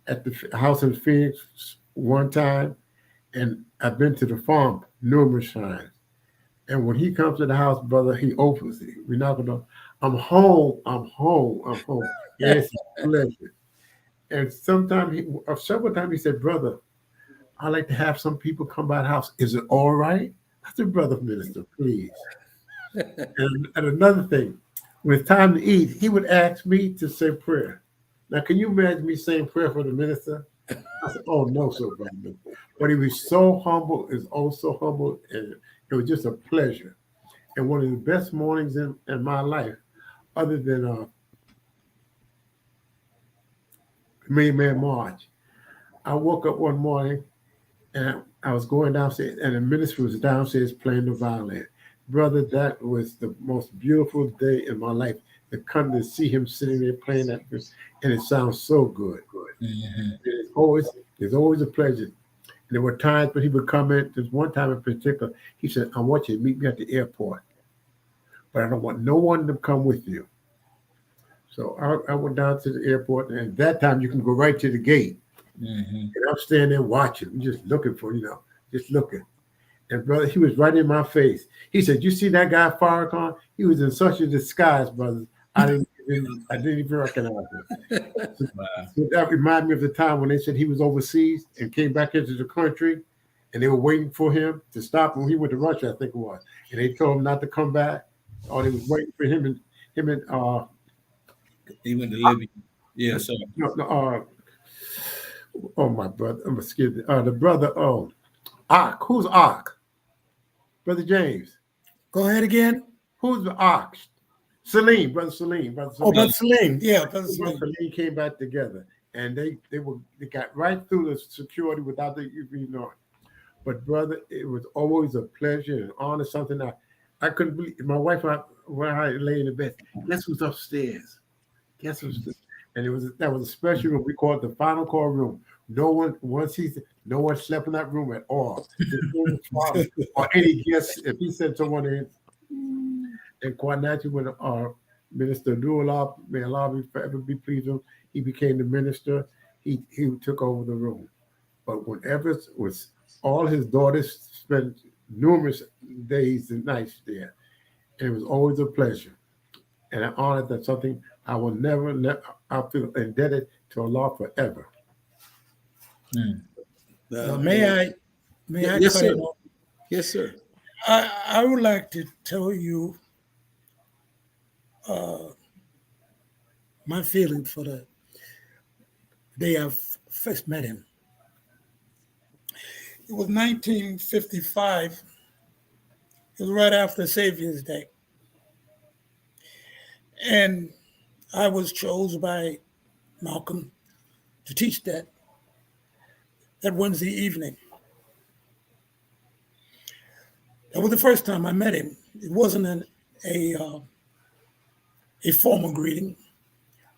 at the house in Phoenix one time, and I've been to the farm numerous times. And when he comes to the house, brother, he opens it. We knock on the door. I'm home. I'm home. I'm home. Yes, it's a pleasure. And several times he said, brother, I like to have some people come by the house. Is it all right? I said, brother minister, please. And another thing, when it's time to eat, he would ask me to say prayer. Now, can you imagine me saying prayer for the minister? I said, oh, no, sir, brother. But he was so humble, is oh so humble, and it was just a pleasure. And one of the best mornings in my life, other than May Man March, I woke up one morning and I was going downstairs, and the minister was downstairs playing the violin. Brother, that was the most beautiful day in my life to come to see him sitting there playing that, and it sounds so good. Mm-hmm. It's always a pleasure. And there were times when he would come in. There's one time in particular, he said, I want you to meet me at the airport, but I don't want no one to come with you. So I went down to the airport, and at that time you can go right to the gate. Mm-hmm. And I'm standing there watching, just looking for, just looking. And brother, he was right in my face. He said, "You see that guy Farrakhan? He was in such a disguise, brothers. I didn't even recognize him." So, Wow. so that reminded me of the time when they said he was overseas and came back into the country, and they were waiting for him to stop when he went to Russia, I think it was. And they told him not to come back, or they was waiting for him and He went to Libya. Yeah, sir. no, oh my brother, excuse me, the brother, Ark. Who's Ark? Brother James. Go ahead again. Who's the Ark? Salim, brother Salim, brother Oh, Salim. Brother Salim. Yeah, Brother Brother Salim. Salim came back together, and they got right through the security without the even knowing. But brother, it was always a pleasure and honor. Something I couldn't believe. My wife and I, when I lay in the bed, guess who's upstairs? Guess who's and that was a special room. We called it the final call room. No one slept in that room at all. Or any guests. If he sent someone in, and quite naturally, when Minister Dualab, may Allah be forever be pleased with him, he became the minister. He took over the room. But whenever it was all his daughters spent numerous days and nights there, and it was always a pleasure. And I honor that something I will never I feel indebted to Allah forever. May I Yes, cut sir. in? Yes, sir. I would like to tell you my feeling for the day I first met him. It was 1955. It was right after Savior's Day. And I was chosen by Malcolm to teach that Wednesday evening. That was the first time I met him. It wasn't a formal greeting.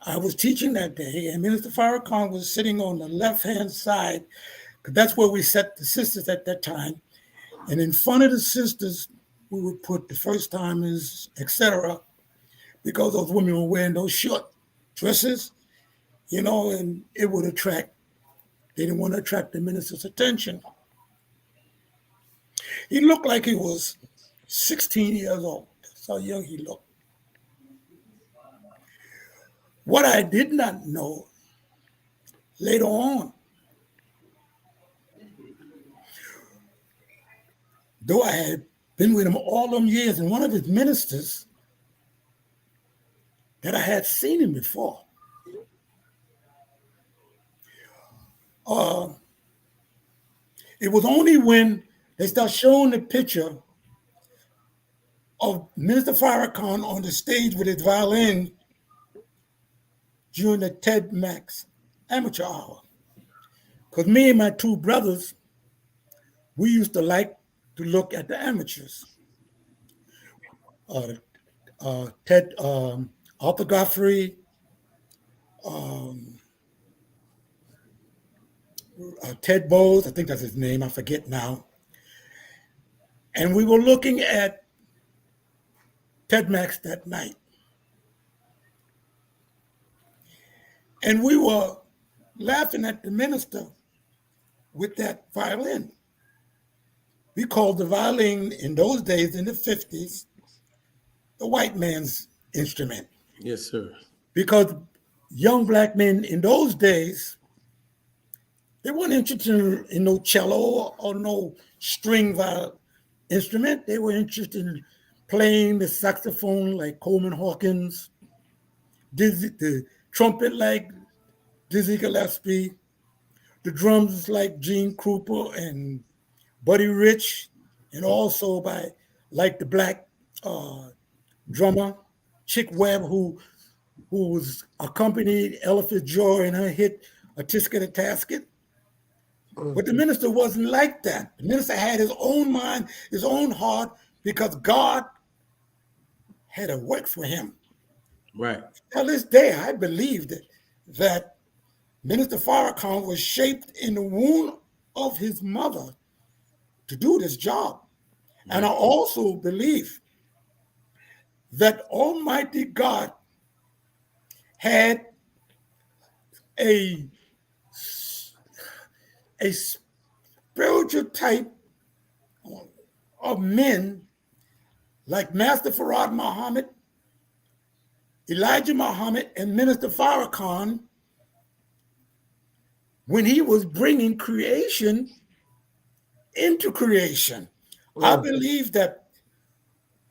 I was teaching that day, and Minister Farrakhan was sitting on the left-hand side, because that's where we set the sisters at that time. And in front of the sisters, we would put the first timers, etc., because those women were wearing those short dresses, and it would attract. They didn't want to attract the minister's attention. He looked like he was 16 years old. That's how young he looked. What I did not know later on, though I had been with him all them years, and one of his ministers, that I had seen him before. It was only when they start showing the picture of Minister Farrakhan on the stage with his violin during the Ted Max amateur hour. Because me and my two brothers, we used to like to look at the amateurs. Ted, Arthur Godfrey, Ted Bowles, I think that's his name, I forget now. And we were looking at Ted Max that night. And we were laughing at the minister with that violin. We called the violin in those days, in the 50s, the white man's instrument. Yes, sir. Because young black men in those days, they weren't interested in no cello or no string instrument. They were interested in playing the saxophone like Coleman Hawkins, the trumpet like Dizzy Gillespie, the drums like Gene Krupa and Buddy Rich, and also by like the black drummer Chick Webb, who was accompanied Ella Fitzgerald in her hit "A Tisket a Tasket." But the minister wasn't like that. The minister had his own mind, his own heart, because God had a work for him. Right. Till this day, I believe that Minister Farrakhan was shaped in the womb of his mother to do this job. Right. And I also believe that Almighty God had a spiritual type of men like Master Farad Muhammad, Elijah Muhammad, and Minister Farrakhan when he was bringing creation into creation. I believe that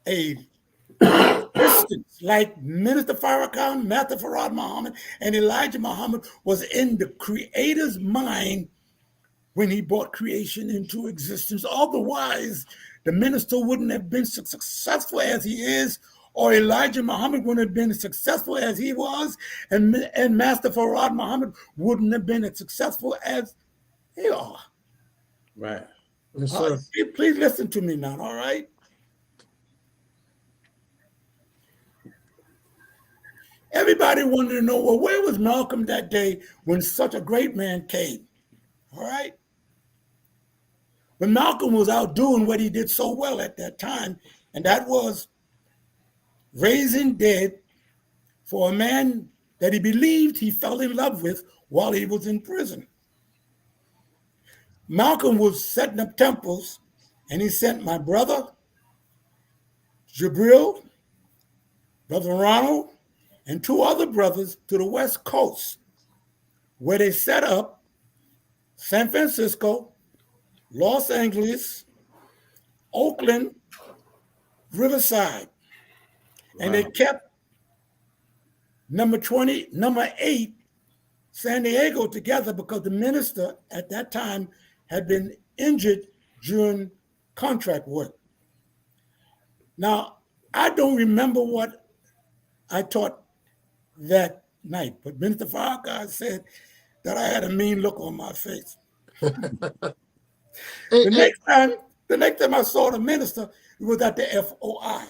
a distance like Minister Farrakhan, Master Farad Muhammad, and Elijah Muhammad was in the Creator's mind when he brought creation into existence. Otherwise, the minister wouldn't have been successful as he is, or Elijah Muhammad wouldn't have been as successful as he was, and Master Farad Muhammad wouldn't have been as successful as they are. Right. Yes, sir. Please listen to me now, all right? Everybody wanted to know, well, where was Malcolm that day when such a great man came? All right? But Malcolm was out doing what he did so well at that time, and that was raising dead for a man that he believed he fell in love with while he was in prison. Malcolm was setting up temples, and he sent my brother, Jabril, Brother Ronald, and two other brothers to the West Coast, where they set up San Francisco, Los Angeles, Oakland, Riverside. And they kept number 8, San Diego together because the minister at that time had been injured during contract work. Now, I don't remember what I taught that night, but Minister Farrakhan said that I had a mean look on my face. The next time I saw the minister, it was at the FOI.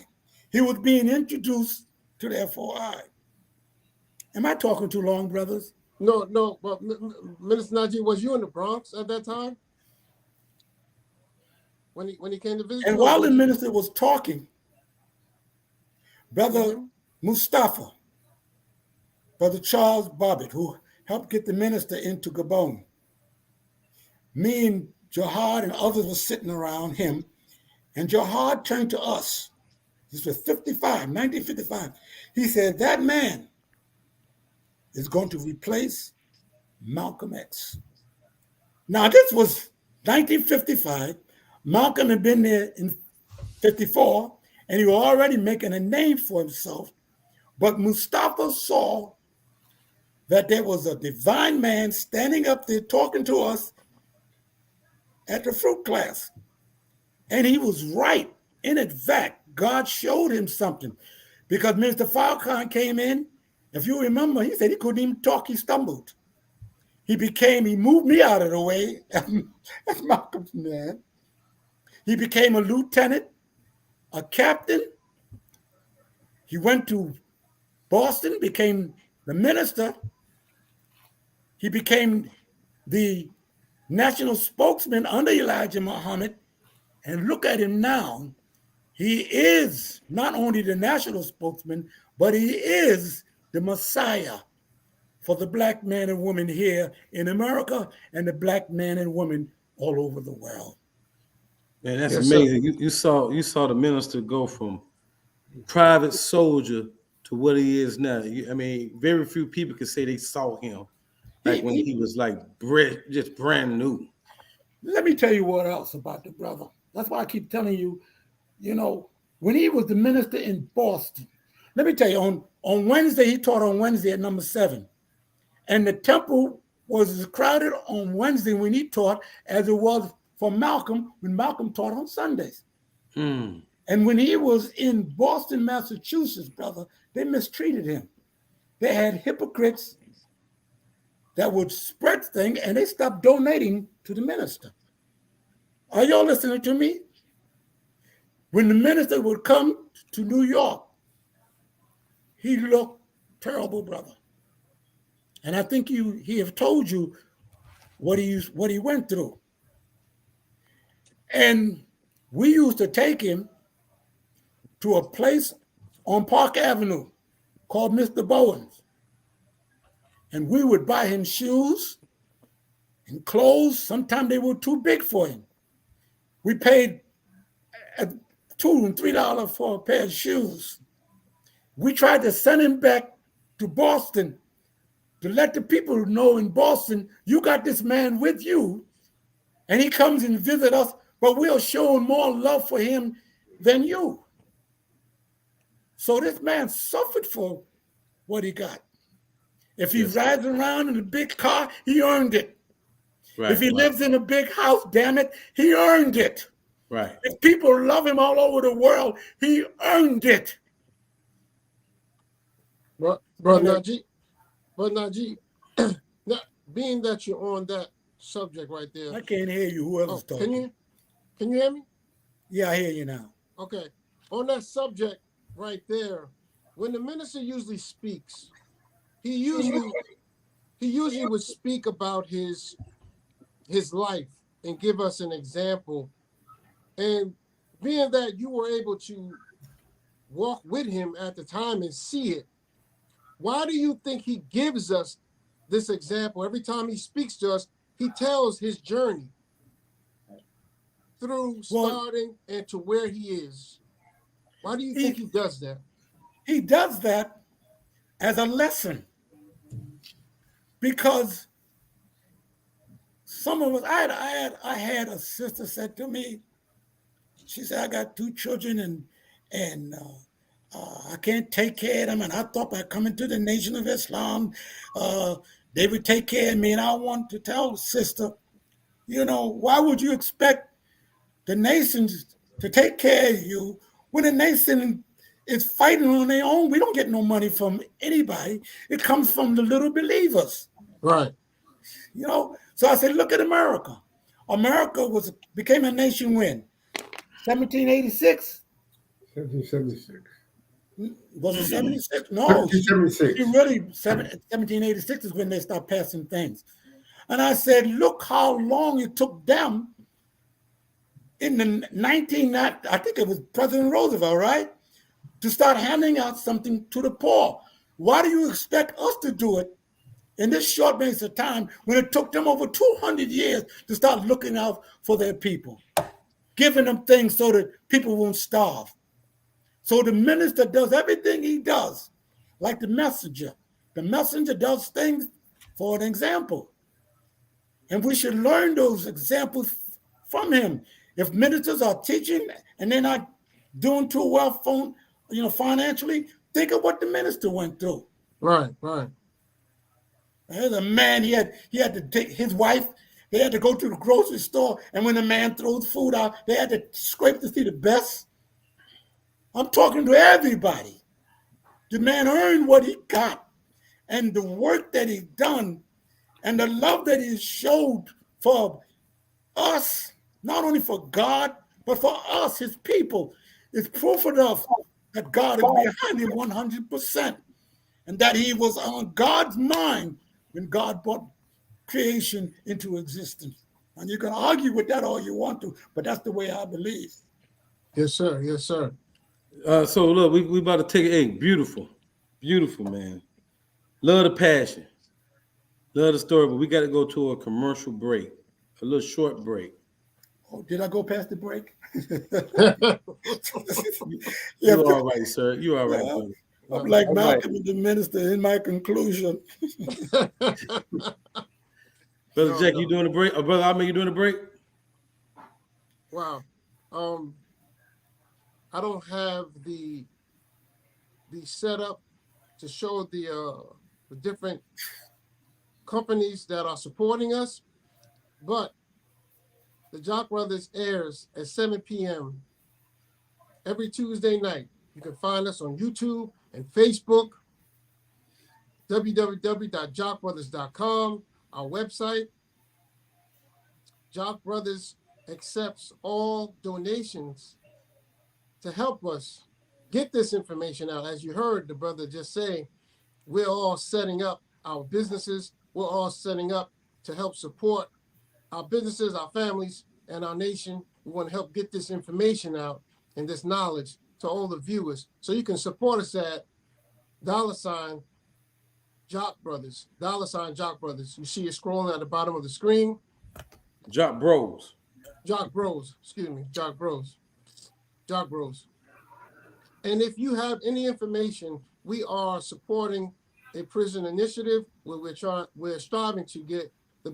He was being introduced to the FOI. Am I talking too long, brothers? No. But Minister Najee, was you in the Bronx at that time when he came to visit? And while the minister was talking, Brother Mustafa, Brother Charles Bobbitt, who helped get the minister into Gabon, me and Jihad and others were sitting around him, and Jihad turned to us. This was 1955. He said, that man is going to replace Malcolm X. Now, this was 1955. Malcolm had been there in 54, and he was already making a name for himself. But Mustafa saw that there was a divine man standing up there talking to us at the fruit class. And he was right. And in fact, God showed him something. Because Minister Farrakhan came in, if you remember, he said he couldn't even talk, he stumbled. He moved me out of the way as Malcolm's man. He became a lieutenant, a captain. He went to Boston, became the minister. He became the national spokesman under Elijah Muhammad. And look at him now. He is not only the national spokesman, but he is the Messiah for the black man and woman here in America and the black man and woman all over the world. Man, that's Yes, sir. amazing. You saw the minister go from private soldier to what he is now. I mean, very few people could say they saw him like when he was like just brand new. Let me tell you what else about the brother. That's why I keep telling you, when he was the minister in Boston, let me tell you, on Wednesday, he taught on Wednesday at number 7. And the temple was as crowded on Wednesday when he taught as it was for Malcolm when Malcolm taught on Sundays. Mm. And when he was in Boston, Massachusetts, brother, they mistreated him. They had hypocrites that would spread things, and they stopped donating to the minister. Are y'all listening to me? When the minister would come to New York, he looked terrible, brother. And I think he have told you what he went through. And we used to take him to a place on Park Avenue called Mr. Bowen's. And we would buy him shoes and clothes. Sometimes they were too big for him. We paid $2 and $3 for a pair of shoes. We tried to send him back to Boston to let the people know in Boston, you got this man with you, and he comes and visit us, but we'll show more love for him than you. So this man suffered for what he got. If he rides around in a big car, he earned it. Right, if he lives in a big house, damn it, he earned it. Right. If people love him all over the world, he earned it. Brother Najee, now, being that you're on that subject right there. I can't hear you, whoever's talking. Can you hear me? Yeah, I hear you now. Okay. On that subject right there, when the minister usually speaks, he usually would speak about his life and give us an example. And being that you were able to walk with him at the time and see it, why do you think he gives us this example? Every time he speaks to us, he tells his journey through starting and to where he is. Why do you think he does that? He does that as a lesson. Because some of us, I had a sister said to me, she said, I got 2 children and I can't take care of them. And I thought by coming to the Nation of Islam, they would take care of me. And I want to tell the sister, why would you expect the nations to take care of you when the nation is fighting on their own? We don't get no money from anybody. It comes from the little believers. Right. So I said, look at America. America became a nation when? 1786? 1776. Was it 76? No. 1776. Really, 1786 is when they start passing things. And I said, look how long it took them in the I think it was President Roosevelt, right? To start handing out something to the poor. Why do you expect us to do it in this short space of time when it took them over 200 years to start looking out for their people, giving them things so that people won't starve? So the minister does everything he does, like the messenger. The messenger does things for an example. And we should learn those examples from him. If ministers are teaching and they're not doing too well financially, think of what the minister went through. Right. There's a man, he had to take his wife, they had to go to the grocery store, and when the man throws food out, they had to scrape to see the best. I'm talking to everybody. The man earned what he got, and the work that he done, and the love that he showed for us, not only for God, but for us, his people, is proof enough that God is behind him 100%, and that he was on God's mind when God brought creation into existence. And you can argue with that all you want to, but that's the way I believe. Yes, sir. Yes, sir. So look, we about to take beautiful, beautiful, man. Love the passion, love the story, but we got to go to a commercial break, a little short break. Oh, did I go past the break? You all right, sir? You all right, brother? I'm like All right. Malcolm the minister in my conclusion. Brother Jack, you doing the break? Or brother Ahmed, you doing the break? Wow. I don't have the setup to show the different companies that are supporting us, but the Jock Brothers airs at 7 p.m. every Tuesday night. You can find us on YouTube and Facebook, www.jockbrothers.com, our website. Jock Brothers accepts all donations to help us get this information out. As you heard the brother just say, we're all setting up our businesses. We're all setting up to help support our businesses, our families, and our nation. We want to help get this information out and this knowledge to all the viewers. So you can support us at $ Jock Brothers, $ Jock Brothers. You see it scrolling at the bottom of the screen. Jock Bros. Jock Bros, excuse me, Jock Bros. Jock Bros. And if you have any information, we are supporting a prison initiative where we're striving to get the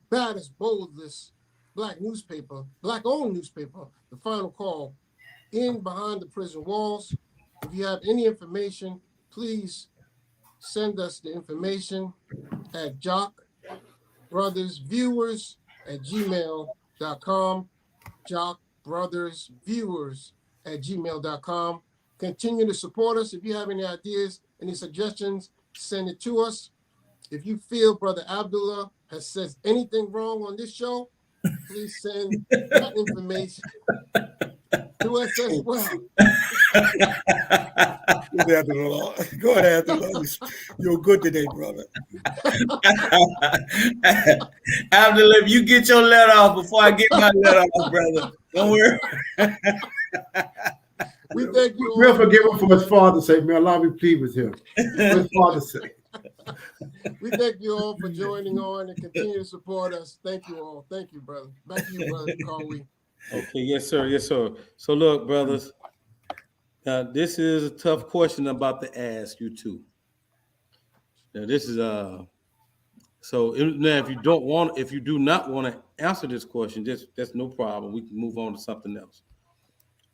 baddest, boldest Black-owned newspaper, The Final Call, in behind the prison walls. If you have any information, please send us the information at jockbrothersviewers@gmail.com, jockbrothersviewers@gmail.com. Continue to support us. If you have any ideas, any suggestions, send it to us. If you feel Brother Abdullah has said anything wrong on this show, please send that information to us as well. Go ahead, Abdullah. You're good today, brother. Abdullah, if you get your letter off before I get my letter off, brother, don't worry. We thank you all. We'll forgive him for his father's sake. May Allah be pleased with him. For his father's sake. We thank you all for joining on and continue to support us. Thank you all. Thank you, brother. Back to you, brother Carly. Okay, yes, sir. Yes, sir. So look, brothers, this is a tough question I'm about to ask you too. Now, this is so now if you do not want to answer this question, that's no problem. We can move on to something else.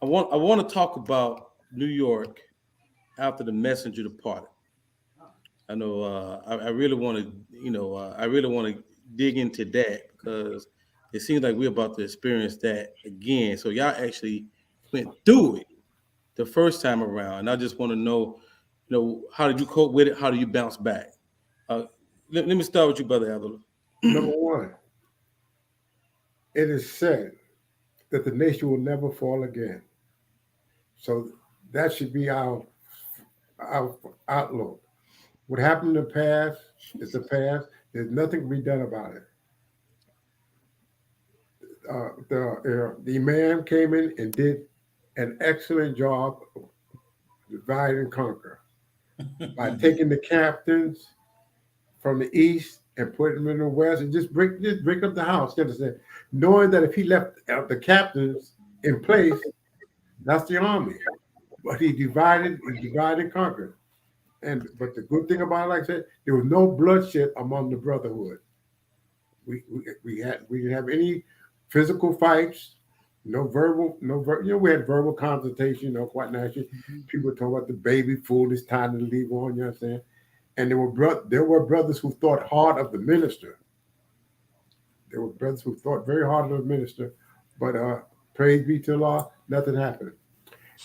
I want to talk about New York after the messenger departed. I know I really want to, I really want to dig into that because it seems like we're about to experience that again. So y'all actually went through it the first time around, and I just want to know, how did you cope with it? How do you bounce back? Let me start with you, Brother Abdullah. Number one, it is said that the nation will never fall again. So that should be our outlook. What happened in the past is the past. There's nothing to be done about it. The man came in and did an excellent job of divide and conquer by taking the captains from the east and putting them in the west and just break up the house. You understand? Knowing that if he left the captains in place, that's the army. But he divided and conquered. But the good thing about it, like I said, there was no bloodshed among the brotherhood. We didn't have any physical fights, no verbal. We had verbal confrontation, quite naturally. People talking about the baby food, it's time to leave on, you understand? And there were brothers who thought hard of the minister. There were brothers who thought very hard of the minister, but praise be to Allah, nothing happened.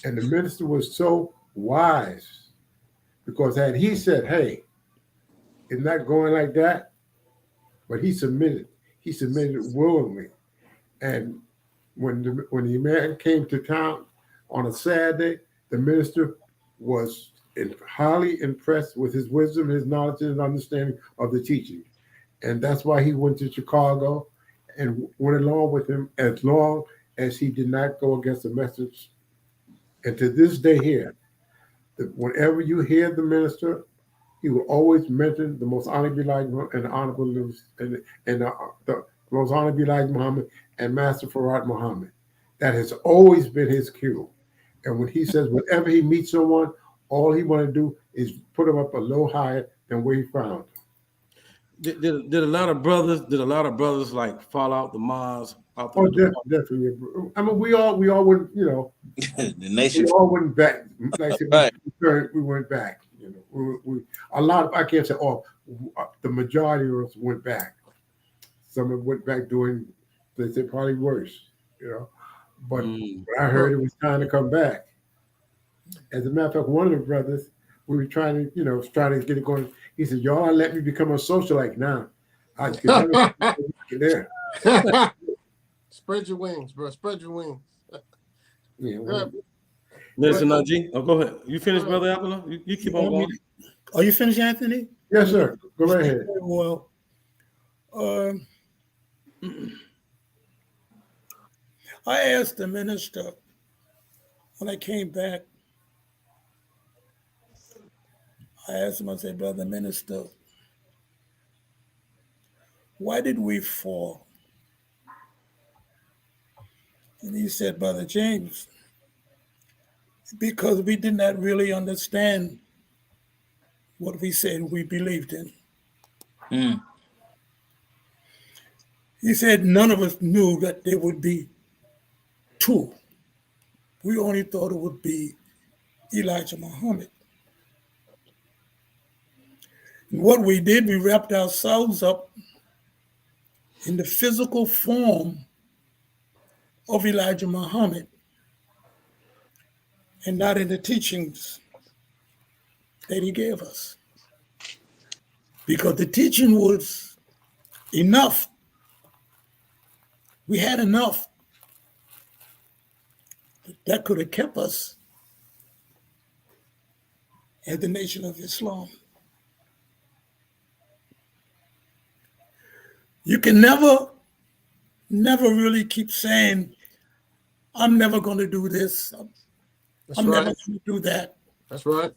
And the minister was so wise because had he said, hey, it's not going like that, but he submitted willingly. And when the man came to town on a Saturday, the minister was highly impressed with his wisdom, his knowledge, and understanding of the teaching. And that's why he went to Chicago and went along with him as long as he did not go against the message. And to this day here, whenever you hear the minister, he will always mention the most honorable Elijah and the honorable and the most honorable Elijah Muhammad and Master Farad Muhammad. That has always been his cue. And when he says whenever he meets someone, all he want to do is put him up a little higher than where he found. Did a lot of brothers like fall out the mosque? Oh, definitely. I mean, we all wouldn't, The we nation. all went back. Like I said, Right. we went back. We a lot of, I can't say all, the majority of us went back. Some of them went back doing, they said probably worse, But when I heard it was time to come back. As a matter of fact, one of the brothers, we were trying to get it going. He said, "Y'all let me become a socialite now. I could never get there." Spread your wings, bro. Spread your wings. Yeah, Well, Minister Najee, go ahead. You finished, Brother Apple? You keep on going. Are you finished, Anthony? yes, sir. Go right ahead. Well, I asked the minister when I came back. I asked him, I said, Brother Minister, why did we fall? And he said, Brother James, because we did not really understand what we said we believed in. Mm. He said none of us knew that there would be two. We only thought it would be Elijah Muhammad. And what we did, we wrapped ourselves up in the physical form of Elijah Muhammad and not in the teachings that he gave us. Because the teaching was enough. We had enough that could have kept us as the nation of Islam. You can never really keep saying, I'm never going to do this. I'm never going to do that. That's right.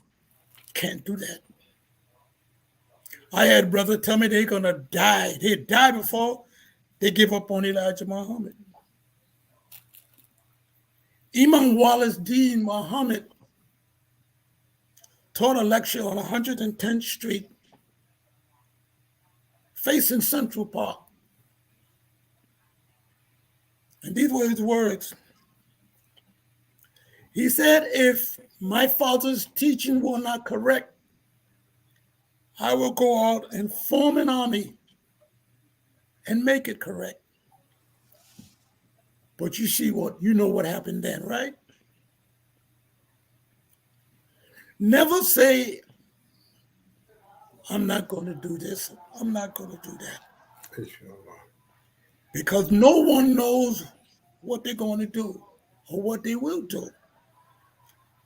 Can't do that. I had a brother tell me they're going to die. They'd die before they give up on Elijah Muhammad. Imam Wallace Dean Muhammad taught a lecture on 110th Street facing Central Park. And these were his words. He said, if my father's teaching were not correct, I will go out and form an army and make it correct. But you know what happened then, right? Never say, I'm not going to do this. I'm not going to do that. Because no one knows what they're going to do or what they will do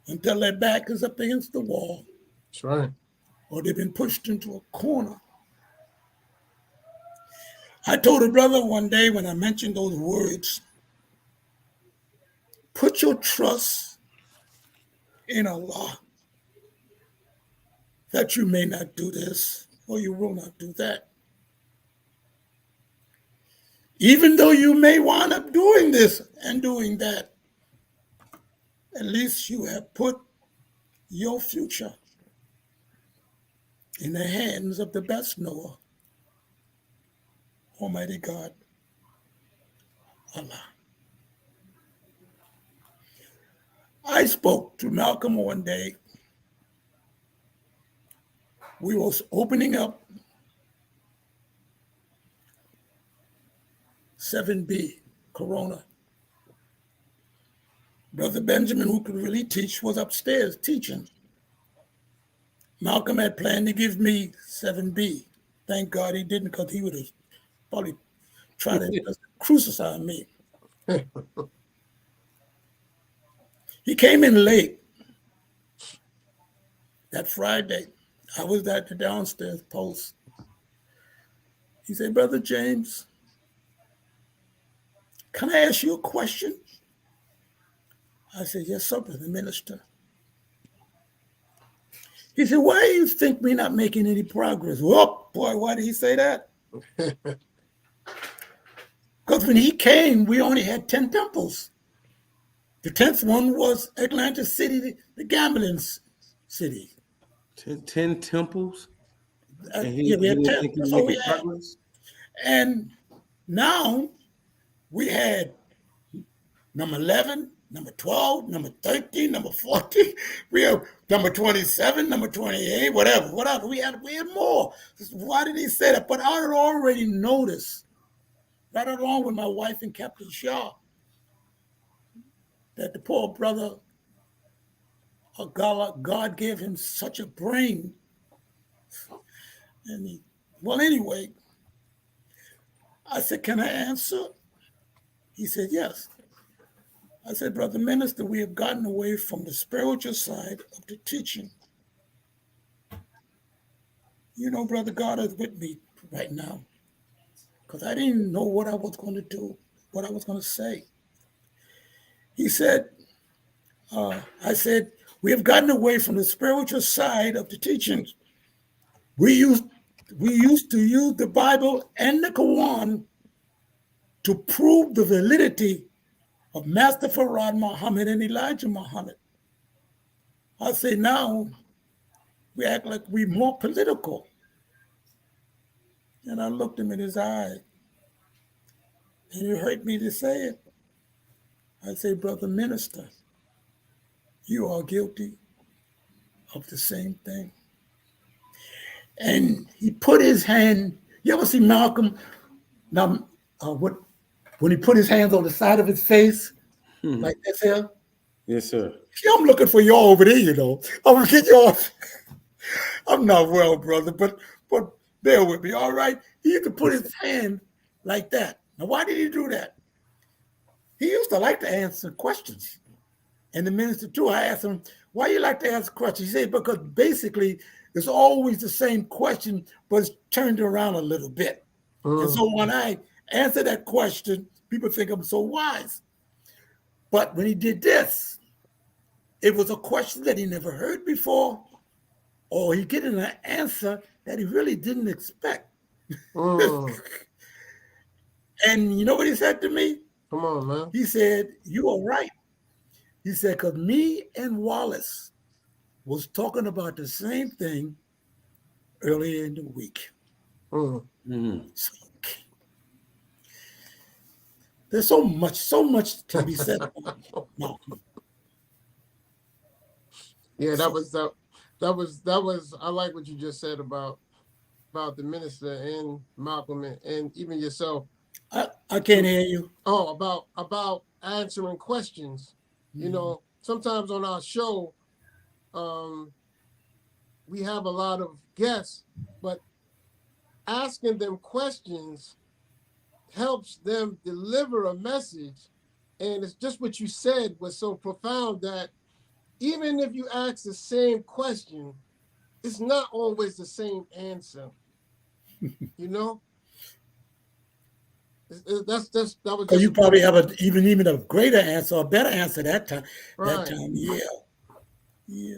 until their back is up against the wall. That's right. Or they've been pushed into a corner. I told a brother one day when I mentioned those words, put your trust in Allah that you may not do this or you will not do that. Even though you may wind up doing this and doing that, at least you have put your future in the hands of the best knower, Almighty God, Allah. I spoke to Malcolm one day. We was opening up 7B, Corona. Brother Benjamin, who could really teach, was upstairs teaching. Malcolm had planned to give me 7B. Thank God he didn't, because he would have probably tried to crucify me. He came in late that Friday. I was at the downstairs post. He said, Brother James, can I ask you a question? I said, yes, sir, Brother Minister. He said, why do you think we're not making any progress? Well, boy, why did he say that? Because when he came, we only had 10 temples. The 10th one was Atlanta City, the gambling city. 10 temples, and Yeah, we he had didn't 10. think he was That's all we making had. progress. And now we had number 11, number 12, number 13, number 14. We have number 27, number 28, whatever. We had more. Why did he say that? But I had already noticed, right along with my wife and Captain Shaw, that the poor brother, God gave him such a brain. And well, anyway, I said, can I answer? He said, yes. I said, Brother Minister, we have gotten away from the spiritual side of the teaching. You know, Brother, God is with me right now because I didn't know what I was going to do, what I was going to say. He said, I said, we have gotten away from the spiritual side of the teachings. We used to use the Bible and the Quran to prove the validity of Master Farad Muhammad and Elijah Muhammad. I say now we act like we're more political. And I looked him in his eye, and it hurt me to say it. I say, Brother Minister, you are guilty of the same thing. And he put his hand, you ever see Malcolm? Now, when he put his hands on the side of his face, like this here? Yes, sir. See, I'm looking for y'all over there, you know. I'm going to get y'all. I'm not well, brother, but bear with me, all right? He used to put his hand like that. Now, why did he do that? He used to like to answer questions. And the minister, too, I asked him, why you like to answer questions? He said, because basically it's always the same question, but it's turned around a little bit. And so when I answer that question, people think I'm so wise. But when he did this, it was a question that he never heard before, or he getting an answer that he really didn't expect. And you know what he said to me? Come on, man. He said, you are right. He said, because me and Wallace was talking about the same thing earlier in the week. So, there's so much to be said about Malcolm. Yeah, that was I like what you just said about the minister and Malcolm and even yourself. I can't hear you. Oh, about answering questions. You know, sometimes on our show, we have a lot of guests, but asking them questions helps them deliver a message. And it's just what you said was so profound that even if you ask the same question, it's not always the same answer. You know? That was Because you probably have even a greater answer, a better answer that time. Right. That time, yeah.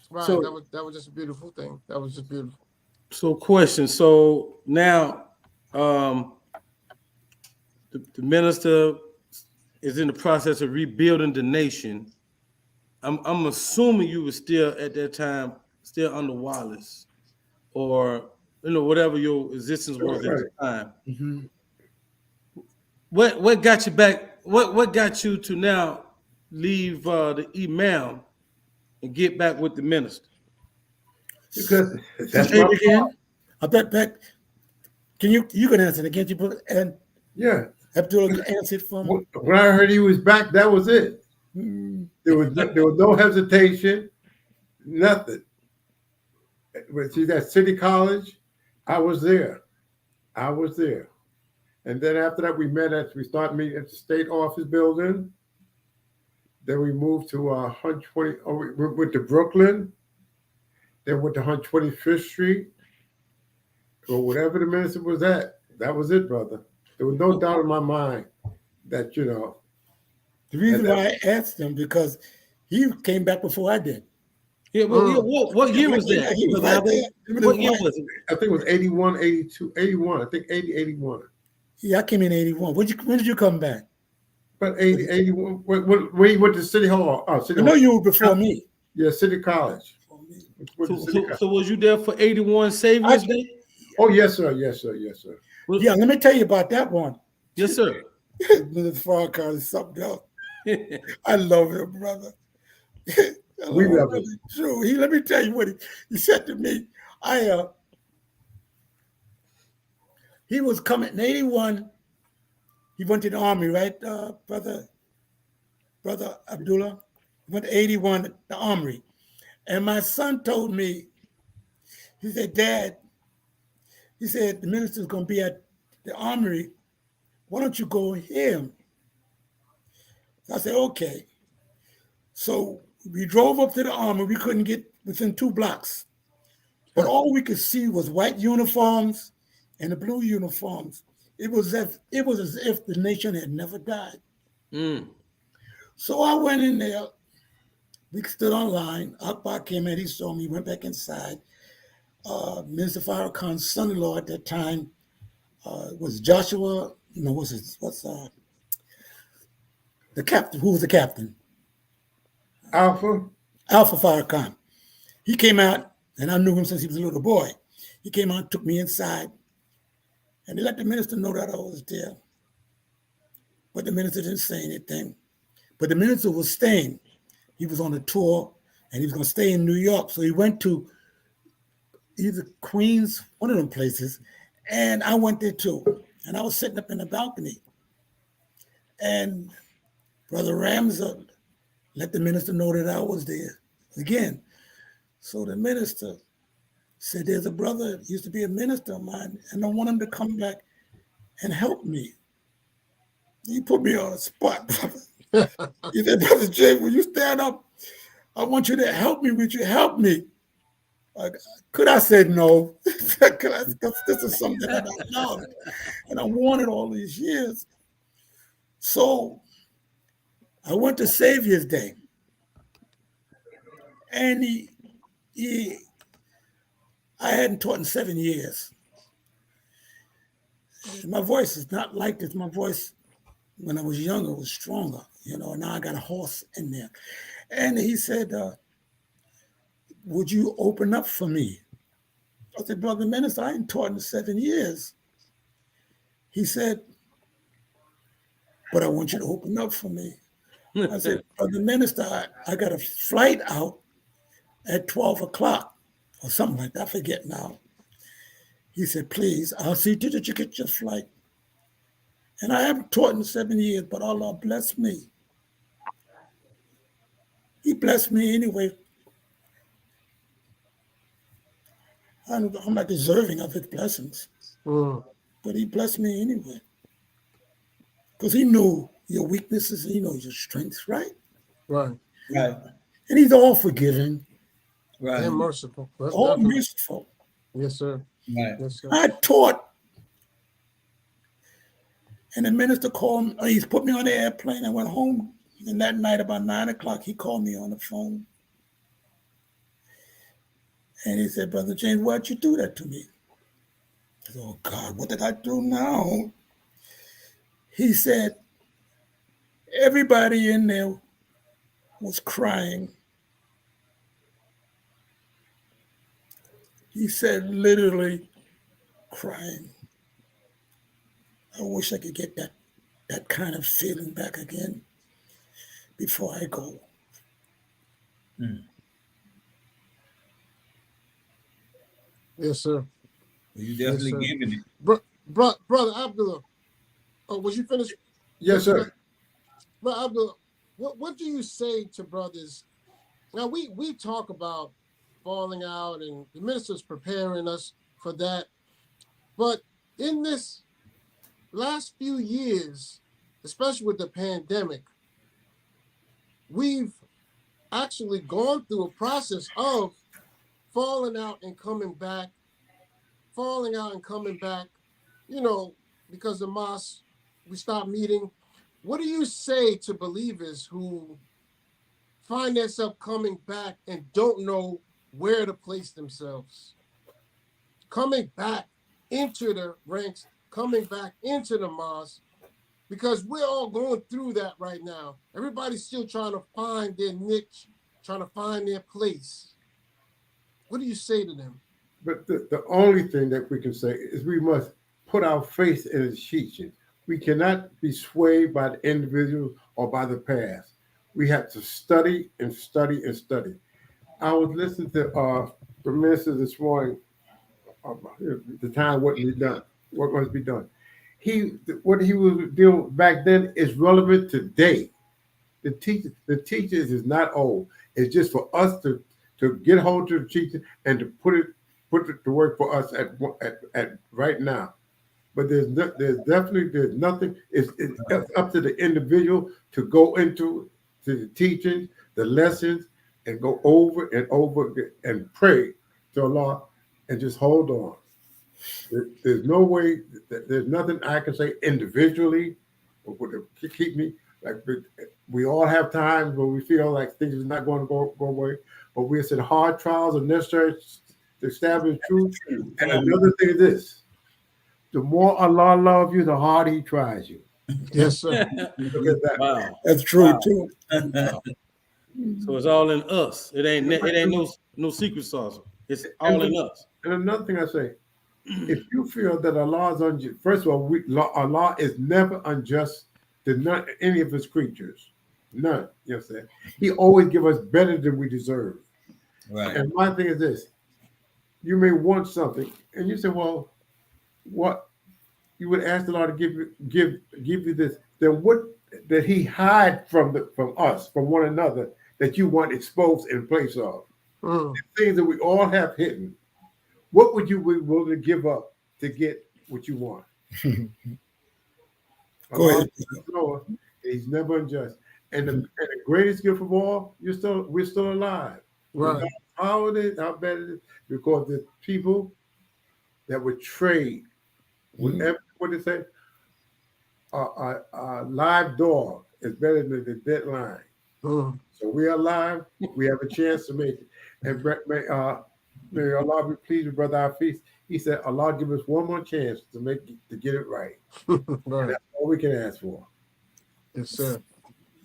Right. So, that was just a beautiful thing. That was just beautiful. So, question. So now, the minister is in the process of rebuilding the nation. I'm assuming you were still at that time still under Wallace, or whatever your existence was at the time. Mm-hmm. What got you back? What got you to now leave the imam and get back with the minister? Because that's Say my it again. I bet back. You can answer it again. You put and yeah. Abdullah answered for me. When I heard he was back, that was it. There was no hesitation, nothing. But see that City College, I was there. And then after that, we started meeting at the state office building. Then we moved to 120. We went to Brooklyn. Then went to 125th Street. Or whatever the minister was at, that was it, brother. There was no doubt in my mind that The reason that- why I asked him because he came back before I did. Yeah, well, yeah, what year was Yeah, that, he was Brother right there. Albert? Him and What his year wife. was it? I think it was 81, 82, 81. I think 80, 81. Yeah, I came in '81. When did you come back? But 80, 81. When you went to City Hall? City I know Hall. you were before me. Yeah, City College. Went to So, City so, College. so was you there for 81 Savior's Day? Oh, yes, sir. Yes, sir. Yes, sir. Well, Yeah, let me tell you about that one. yes, sir. Mr. Farrakhan is something else. I love him, brother. I We love love him. him. True. Let me tell you what he said to me. He was coming in '81. He went to the army, right, brother Abdullah? He went to '81, the army. And my son told me, he said, Dad, he said, the minister's going to be at the armory. Why don't you go hear him? I said, okay. So we drove up to the armory. We couldn't get within 2 blocks. But all we could see was white uniforms and the blue uniforms. It was as if the nation had never died. Mm. So I went in there. We stood on line. Akbar came in. He saw me. Went back inside. Minister Farrakhan's son-in-law at that time was Joshua. No, the captain? Who was the captain? Alpha. Alpha Farrakhan. He came out, and I knew him since he was a little boy. He came out, took me inside, and they let the minister know that I was there. But the minister didn't say anything. But the minister was staying. He was on a tour, and he was going to stay in New York. So he went to either Queens, one of them places, and I went there too. And I was sitting up in the balcony. And Brother Ramza let the minister know that I was there again. So the minister said, there's a brother, used to be a minister of mine, and I want him to come back and help me. He put me on a spot, brother. He said, Brother Jay, will you stand up? I want you to help me. Would you help me? Could I say no? This is something that I loved and I wanted all these years. So I went to Savior's Day. And I hadn't taught in 7 years. My voice is not like this. My voice, when I was younger, was stronger. Now I got a horse in there. And he said, would you open up for me? I said, Brother Minister, I ain't taught in 7 years. He said, but I want you to open up for me. I said, Brother Minister, I got a flight out at 12 o'clock or something like that. I forget now. He said, please, I'll see to that you get your flight. And I haven't taught in 7 years, but Allah bless me. He blessed me anyway. I'm not deserving of his blessings, but he blessed me anyway. Because he knew your weaknesses, he knows your strengths, right? Right. Right. And he's all forgiving, Right. And merciful. That's all definitely. merciful. Yes, sir. Right. Yes, sir. I taught, and the minister called me. He put me on the airplane. I went home, and that night about 9 o'clock, he called me on the phone. And he said, Brother James, why'd you do that to me? I said, oh, God, what did I do now? He said, everybody in there was crying. He said, literally crying. I wish I could get that kind of feeling back again before I go. Yes, sir. Well, you definitely Yes, sir. giving it. Brother Abdullah, was you finished? Yes, sir. Brother Abdullah, what do you say to brothers? Now, we talk about falling out, and the minister's preparing us for that. But in this last few years, especially with the pandemic, we've actually gone through a process of falling out and coming back, falling out and coming back, because the mosque, we stopped meeting. What do you say to believers who find themselves coming back and don't know where to place themselves? Coming back into the ranks, coming back into the mosque, because we're all going through that right now. Everybody's still trying to find their niche, trying to find their place. What do you say to them? But the only thing that we can say is we must put our faith in his teaching. We cannot be swayed by the individual or by the past. We have to study and study and study. I was listening to the minister this morning. The time what be done, what must be done. What he was doing back then is relevant today. The teachers is not old. It's just for us to get hold of the teaching and to put it to work for us at right now. But there's nothing. It's up to the individual to go into the teaching, the lessons, and go over and over again and pray to Allah and just hold on. There's no way. There's nothing I can say individually to keep me. Like we all have times when we feel like things are not going to go away, but we said hard trials are necessary to establish truth. And another thing is this: the more Allah loves you, the harder He tries you. Yes, sir. Look at that. Wow. That's true Wow. too. So it's all in us. It ain't no secret sauce. It's all in us. And another thing I say, if you feel that Allah is unjust, first of all, Allah is never unjust to any of His creatures. None. You know what I'm saying? He always give us better than we deserve. Right. And my thing is this: you may want something, and you say, "Well, what?" You would ask the Lord to give you this. Then what did He hide from us, from one another, that you want exposed in place of? Mm. The things that we all have hidden. What would you be willing to give up to get what you want? Go ahead. Lord, He's never unjust. And the greatest gift of all, we're still alive. Right. How it is, how bad it is, because the people that would trade whatever, what they say, a live dog is better than the dead lion. Mm. So we are alive. We have a chance to make it. And may Allah be pleased with Brother Hafiz. He said, Allah give us one more chance to get it right. Right. That's all we can ask for. Yes, sir.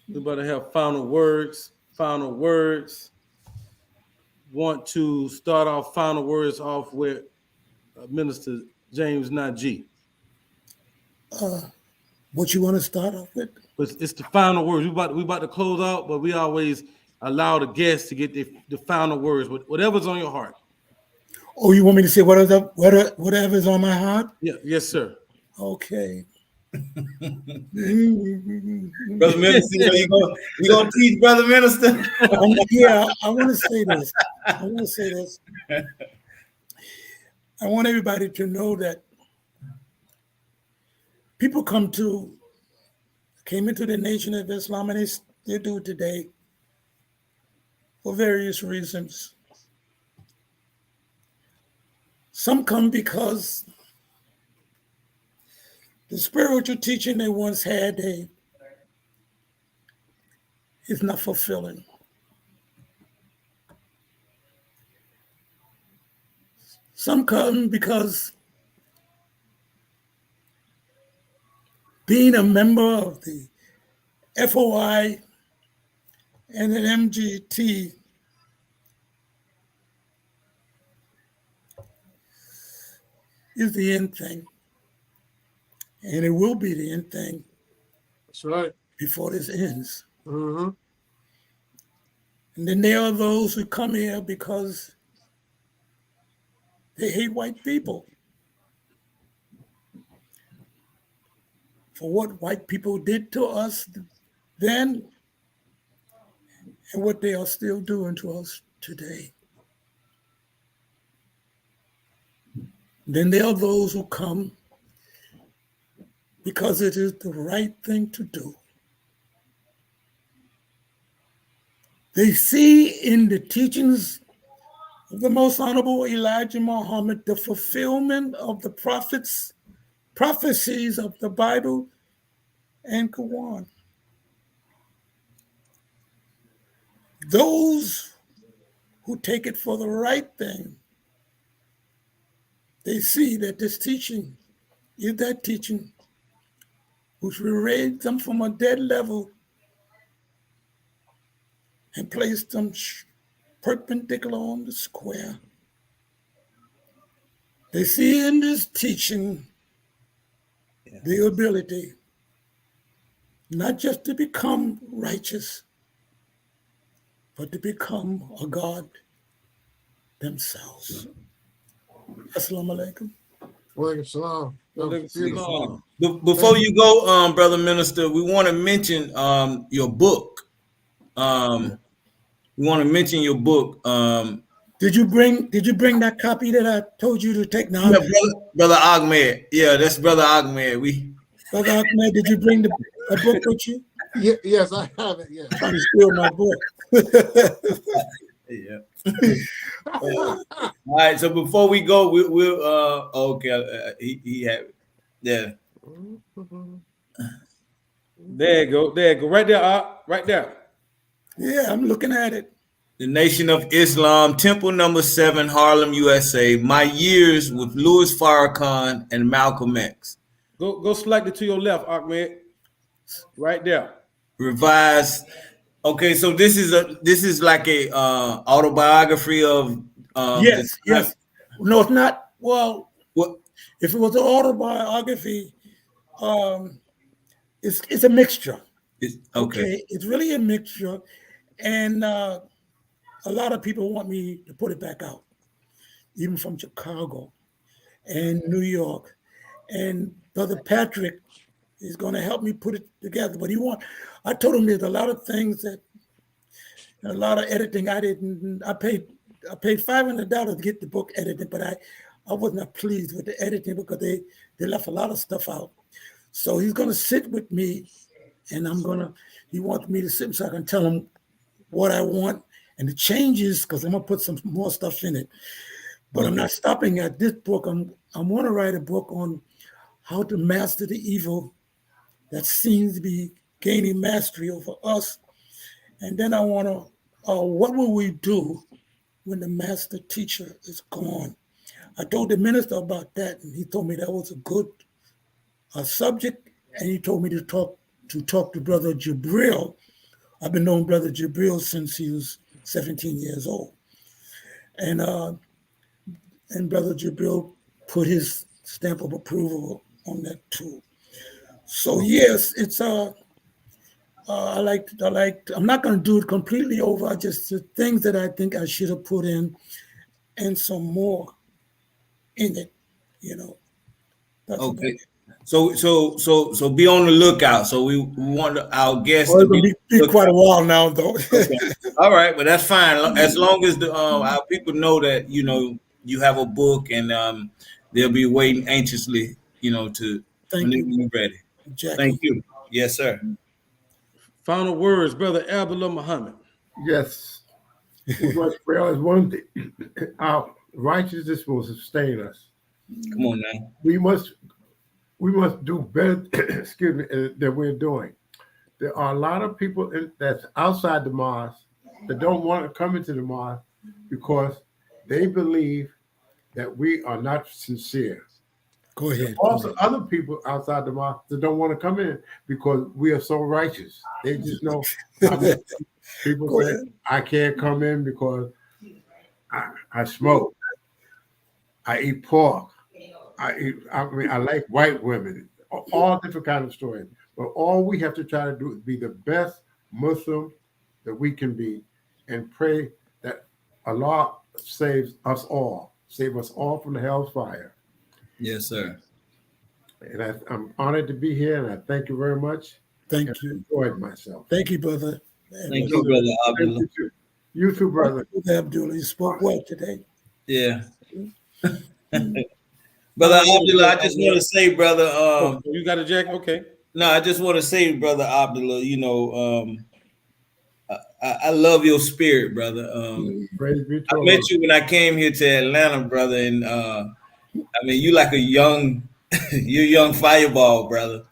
We better have final words. Final words. Want to start our final words off with Minister James Najee. What you want to start off with? But it's the final words. We about to close out, but we always allow the guests to get the final words. Whatever's on your heart. Oh, you want me to say whatever's on my heart? Yeah, yes, sir. Okay. Brother Minister, you gonna teach Brother Minister? Yeah, I want to say this. I want everybody to know that people came into the Nation of Islam, and they still do today for various reasons. Some come because the spiritual teaching they once had is not fulfilling. Some come because being a member of the FOI and an MGT is the end thing. And it will be the end thing. That's right. Before this ends. Mm-hmm. And then there are those who come here because they hate white people for what white people did to us then and what they are still doing to us today. Then there are those who come because it is the right thing to do. They see in the teachings of the most honorable Elijah Muhammad the fulfillment of the prophecies of the Bible and Quran. Those who take it for the right thing, they see that this teaching is that teaching which will raise them from a dead level and place them perpendicular on the square. They see in this teaching the ability not just to become righteous, but to become a God themselves. Assalamu alaikum. Walaikum salam. That was beautiful. Before you go, brother minister, we want to mention your book. We want to mention your book. Did you bring that copy that I told you to take now? Yeah, brother Ahmed. Yeah, that's brother Ahmed. Brother Ahmed, did you bring a book with you? Yes, I have it. Yeah. Trying to steal my book. Yeah. All right. So before we go, we'll okay. He had it. Yeah. There you go. There you go. Right there. Right there. Yeah, I'm looking at it. The Nation of Islam, Temple Number 7, Harlem, USA. My Years with Louis Farrakhan and Malcolm X. Go slightly to your left, Ahmed. Right there. Revised. Okay, so this is like a autobiography of Yes. No, it's not. Well, what? If it was an autobiography, it's a mixture. Okay. It's really a mixture, and a lot of people want me to put it back out, even from Chicago and New York, and Brother Patrick is going to help me put it together. But I told him there's a lot of things that, a lot of editing I paid $500 to get the book edited, but I was not pleased with the editing because they left a lot of stuff out. So he's going to sit with me, and he wants me to sit so I can tell him what I want and the changes, because I'm going to put some more stuff in it. But I'm not stopping at this book. I want to write a book on how to master the evil that seems to be gaining mastery over us. And then I want to, what will we do when the master teacher is gone? I told the minister about that, and he told me that was a good subject, and he told me to talk to Brother Jabril. I've been knowing Brother Jabril since he was 17 years old. And Brother Jabril put his stamp of approval on that too. So yes, it's I like. I'm not going to do it completely over. Just the things that I think I should have put in, and some more in it. That's okay. So be on the lookout. So we want our guests to be quite a while now, though. Okay. All right, but that's fine. As long as our people know that you have a book, and they'll be waiting anxiously, to when you're ready. Jackie. Thank you. Yes, sir. Final words, Brother Abdullah Muhammad. Yes. We must realize one thing. Our righteousness will sustain us. Come on now. We must do better, excuse me, than we're doing. There are a lot of people that's outside the mosque that don't want to come into the mosque because they believe that we are not sincere. Go ahead. Also, other people outside the mosque that don't want to come in because we are so righteous. They just know. People say, I can't come in because I smoke. I eat pork. I like white women. All different kinds of stories. But all we have to try to do is be the best Muslim that we can be, and pray that Allah saves us all. Save us all from the hell's fire. Yes, sir. And I'm honored to be here, and I thank you very much. Thank you. I enjoyed myself. Thank you, brother. Thank you, Brother Abdullah. You too, brother. Abdullah, you spoke well today. Yeah. Brother Abdullah, I just want to say, brother. You got a jacket? Okay. No, I just want to say, Brother Abdullah, I love your spirit, brother. Praise be to I met you when I came here to Atlanta, brother, and you like a young, you're a young fireball, brother.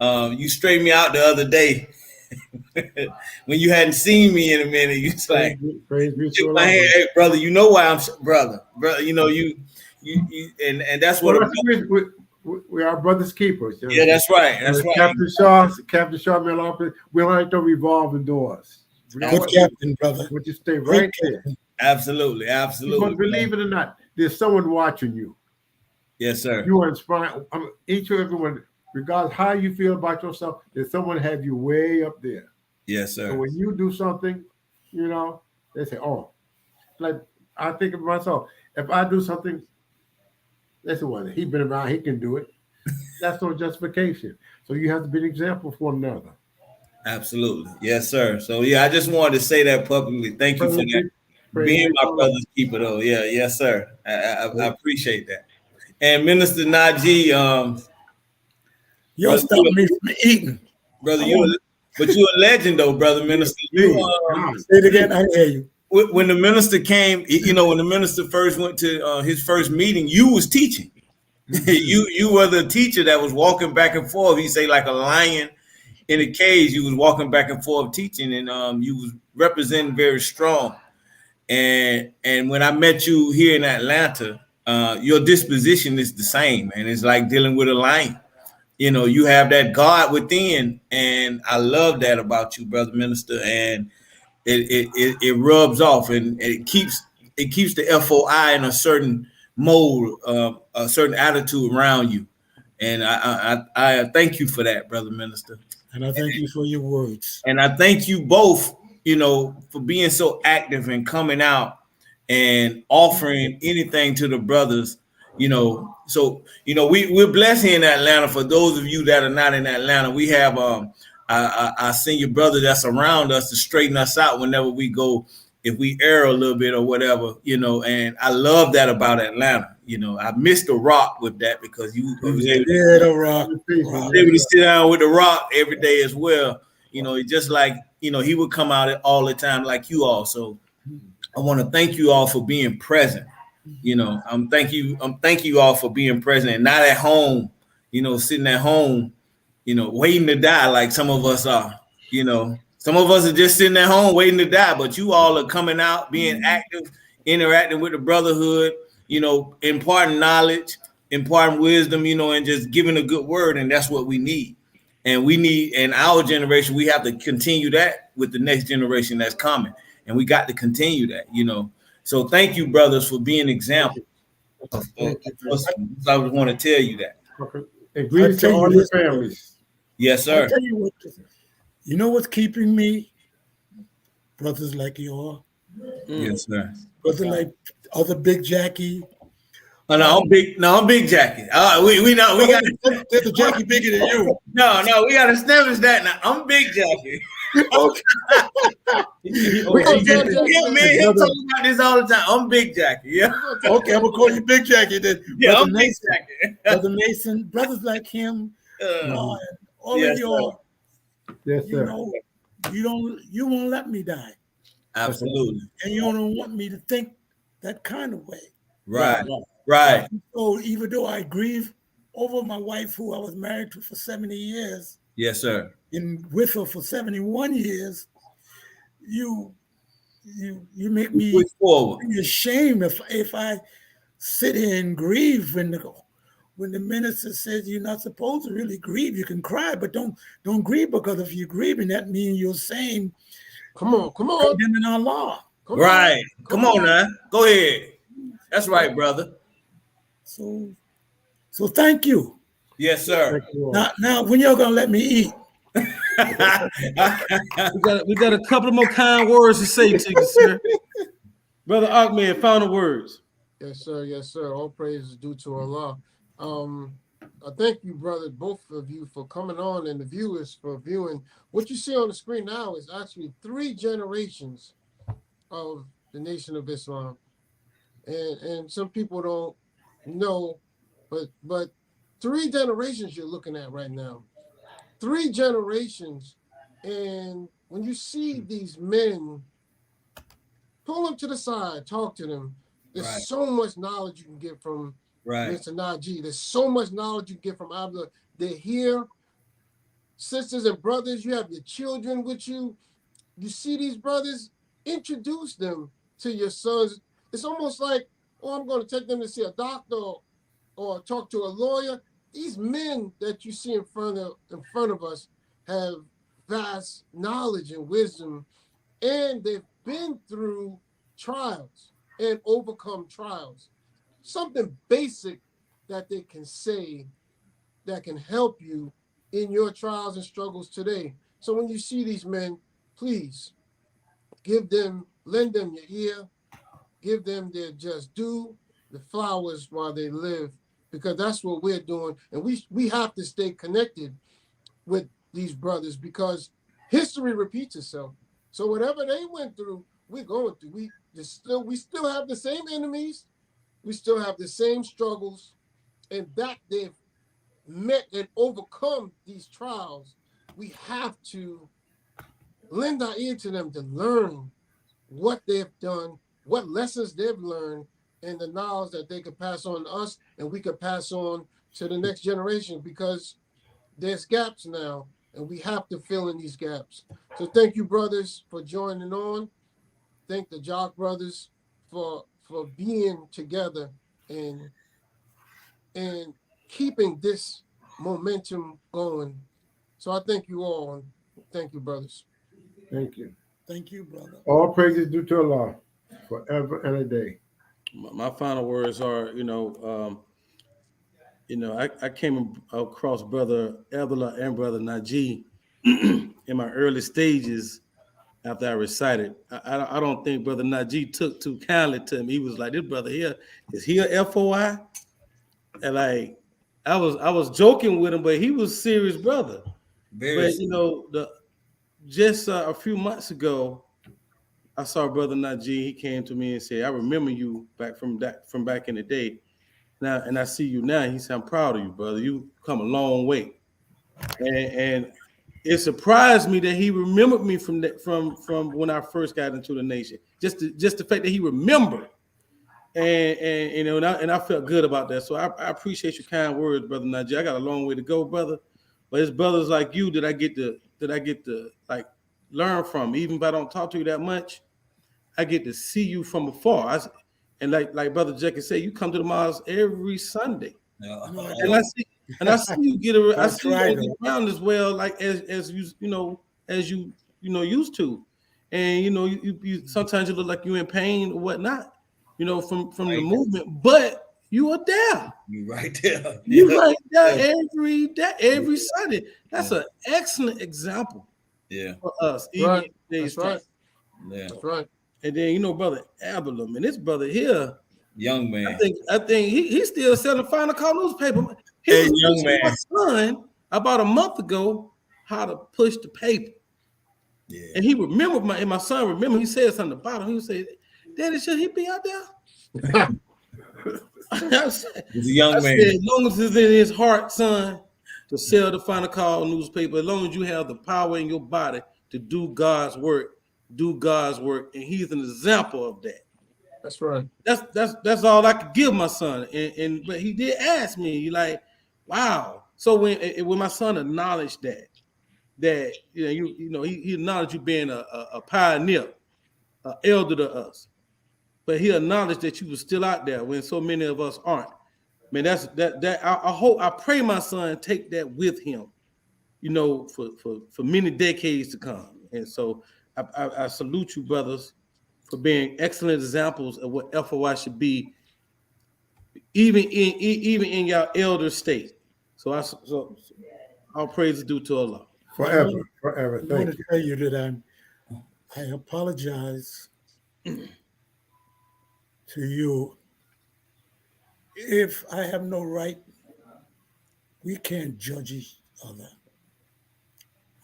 You straightened me out the other day when you hadn't seen me in a minute. You was like, Praise be to shook my Allah. hand, hey, brother. You know why I'm brother. You know you, and that's what. Well, we are brothers keepers. You know? Yeah, that's right. That's right. Captain Shaw, we don't like to revolving doors. We Good always captain, brother. want you to stay Great right there. captain. Absolutely, Because absolutely. believe it or not, there's someone watching you. Yes, sir. You are inspiring. Each and everyone, regardless how you feel about yourself, there's someone have you way up there. Yes, sir. So when you do something, you know, they say, "Oh," like I think of myself. If I do something, they say, "Well, he's been around, he can do it." That's no justification. So you have to be an example for one another. Absolutely. Yes, sir. So yeah, I just wanted to say that publicly. Thank you for that. Being my brother's keeper, though. Yeah, yes, sir. I appreciate that. And Minister Najee, You'll stop me from eating. brother, but you're a legend, though, brother minister. Say it again. I hear you. When the minister came, you know, when the minister first went to his first meeting, you was teaching. you were the teacher that was walking back and forth. He say like a lion in a cage. You was walking back and forth teaching, and you was representing very strong. And when I met you here in Atlanta, your disposition is the same, and it's like dealing with a lion. You know, you have that God within, and I love that about you, brother minister. And it rubs off, and it keeps the FOI in a certain mode, a certain attitude around you. And I thank you for that, brother minister. And I thank you for your words. And I thank you both, you know, for being so active and coming out and offering anything to the brothers, you know. So, you know, we're blessed here in Atlanta. For those of you that are not in Atlanta, we have our senior brother that's around us to straighten us out whenever we go, if we err a little bit or whatever, you know. And I love that about Atlanta. You know, I missed the Rock with that, because you was able to sit down with the Rock every day as well. You know, it's just like, you know, he would come out all the time like you all. So I want to thank you all for being present. You know, thank you all for being present and not at home, you know, sitting at home, you know, waiting to die like some of us are. You know, some of us are just sitting at home waiting to die, but you all are coming out, being active, interacting with the brotherhood, you know, imparting knowledge, imparting wisdom, you know, and just giving a good word. And that's what we need. And we need, in our generation, we have to continue that with the next generation that's coming. And we got to continue that, you know. So thank you, brothers, for being examples. I just want to tell you that. And greetings to all your families. Yes, sir. I'll tell you what, you know what's keeping me? Brothers like you all. Yes, sir. Brothers like other Big Jackie. No, I'm Big Jackie. We know we got there's a Jackie bigger than you. No, we got to establish that now. I'm Big Jackie. Okay. He'll talk about this all the time. I'm Big Jackie. Yeah. Okay, I'm gonna call you Big Jackie then. Yeah, Brother I'm Mason, Big Jackie. Brother Mason, brothers like him, all yes, of y'all. Yes, sir. You know, you won't let me die. Absolutely. And you don't want me to think that kind of way. Right. So even though I grieve over my wife, who I was married to for 70 years, yes, sir, and with her for 71 years, you make me ashamed if I sit here and grieve when the minister says you're not supposed to really grieve. You can cry, but don't grieve, because if you're grieving, that means you're saying, come on, condemning our law. Right. Come on now. Go ahead. That's right, brother. So thank you. Yes, sir. Now when you're gonna let me eat? we got a couple of more kind words to say to you, sir. Brother Ahmed, final words. Yes, sir. Yes, sir. All praise is due to Allah. I thank you, brother, both of you, for coming on, and the viewers for viewing. What you see on the screen now is actually 3 generations of the Nation of Islam, and some people don't know, but 3 generations you're looking at right now. 3 generations, and when you see these men, pull them to the side, talk to them. There's so much knowledge you can get from Mr. Najee. There's so much knowledge you can get from Abdullah. They're here sisters and brothers, you have your children with you. You see these brothers, introduce them to your sons. It's almost like, oh, I'm going to take them to see a doctor or talk to a lawyer. These men that you see in front of us have vast knowledge and wisdom, and they've been through trials and overcome trials. Something basic that they can say that can help you in your trials and struggles today. So when you see these men, please lend them your ear, give them their just due, the flowers while they live, because that's what we're doing. And we have to stay connected with these brothers because history repeats itself. So whatever they went through, we're going through. We still have the same enemies, we still have the same struggles, and that they've met and overcome these trials. We have to lend our ear to them to learn what they've done, what lessons they've learned, and the knowledge that they could pass on to us and we could pass on to the next generation, because there's gaps now and we have to fill in these gaps. So thank you, brothers, for joining on. Thank the Jock brothers for being together and keeping this momentum going. So I thank you all, and thank you, brothers. Thank you. Thank you, brother. All praises due to Allah forever and a day. My final words are, I came across Brother Abdullah and Brother Najee in my early stages after I recited. I don't think Brother Najee took too kindly to him. He was like, this brother here, is he a FOI? And like, I was joking with him, but he was a serious brother. Very But just a few months ago, I saw Brother Najee. He came to me and said, "I remember you back from back in the day. Now, and I see you now." He said, "I'm proud of you, brother. You come a long way." And it surprised me that he remembered me from when I first got into the nation. Just the fact that he remembered, and I felt good about that. So I appreciate your kind words, Brother Najee. I got a long way to go, brother. But it's brothers like you that I get to like learn from. Even if I don't talk to you that much, I get to see you from afar. And like Brother Jackie said, you come to the mosque every Sunday, and I see you get around. I see you get around as well, like as you used to, and you sometimes you look like you're in pain or whatnot, from the movement, but you are there. You right there. You right there every Sunday. That's an excellent example. Yeah. For us, Right. That's right. Yeah. That's right. And then Brother Abelum and this brother here, Young man. I think he's still selling Final Call newspaper. He Hey, was young teaching man. my son about a month ago how to push the paper. Yeah. And he remembered my son remember he said something at the bottom. He would say, "Daddy, should he be out there?" He's a young man. Said, as long as it's in his heart, son, to sell the Final Call newspaper, as long as you have the power in your body to do God's work, and he's an example of that. That's right. That's all I could give my son. But he did ask me, like, wow. So when my son acknowledged that he acknowledged you being a pioneer, an elder to us, but he acknowledged that you were still out there when so many of us aren't. Man, I pray my son take that with him, for many decades to come. And so I salute you, brothers, for being excellent examples of what FOI should be, even in your elder state. So all praise is due to Allah. Forever. I want Thank to you. tell you that I apologize to you. If I have no right, we can't judge each other.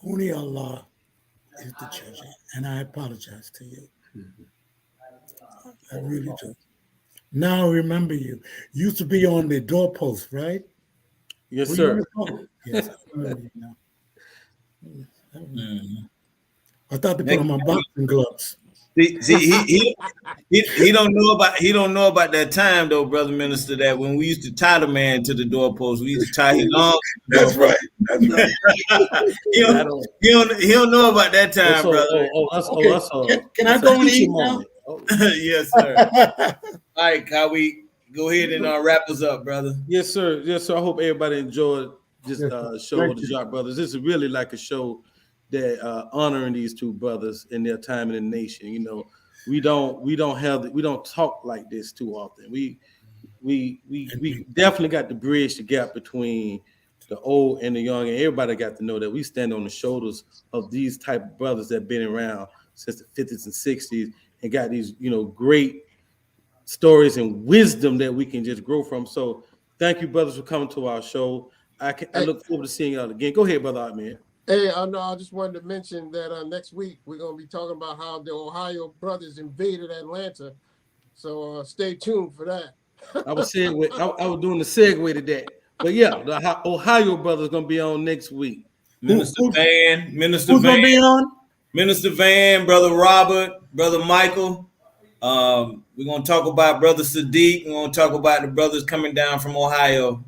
Only Allah is the judge, and I apologize to you. I really do. Now I remember you. You used to be on the doorpost, right? Yes, Were sir. you on the yes, I remember you now. I thought to put on my boxing gloves. He don't know about that time though, brother minister. That when we used to tie the man to the doorpost, we used to tie his arms to the That's doorpost. right. That's right. He don't know about that time, brother. Okay. Can I go and eat now? Yes, sir. All right, can we go ahead and wrap us up, brother? Yes, sir. Yes, sir. I hope everybody enjoyed this Yes, show thank with the you. Jacques brothers. This is really like a show that honoring these two brothers in their time in the nation. You know, we don't talk like this too often. We definitely got to bridge the gap between the old and the young, and everybody got to know that we stand on the shoulders of these type of brothers that have been around since the 50s and 60s and got these, great stories and wisdom that we can just grow from. So thank you, brothers, for coming to our show. I look forward to seeing y'all again. Go ahead, brother Art, man. Hey, I know. I just wanted to mention that next week we're going to be talking about how the Ohio brothers invaded Atlanta. So stay tuned for that. I was doing the segue to that. But yeah, the Ohio brothers going to be on next week. Minister Van, Who's gonna be on? Minister Van, Brother Robert, Brother Michael. We're gonna talk about Brother Sadiq. We're gonna talk about the brothers coming down from Ohio.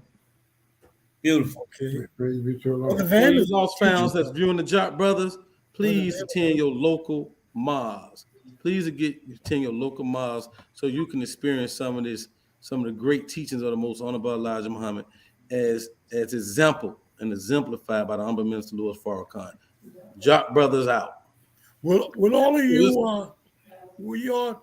Beautiful. Okay. Praise be to the Lord. The van For is you lost fans that's viewing the Jacques brothers, please attend your local mosque. Please attend your local mosque so you can experience some of the great teachings of the most honorable Elijah Muhammad as example and exemplified by the humble minister Louis Farrakhan. Jacques brothers out. Will all of you will y'all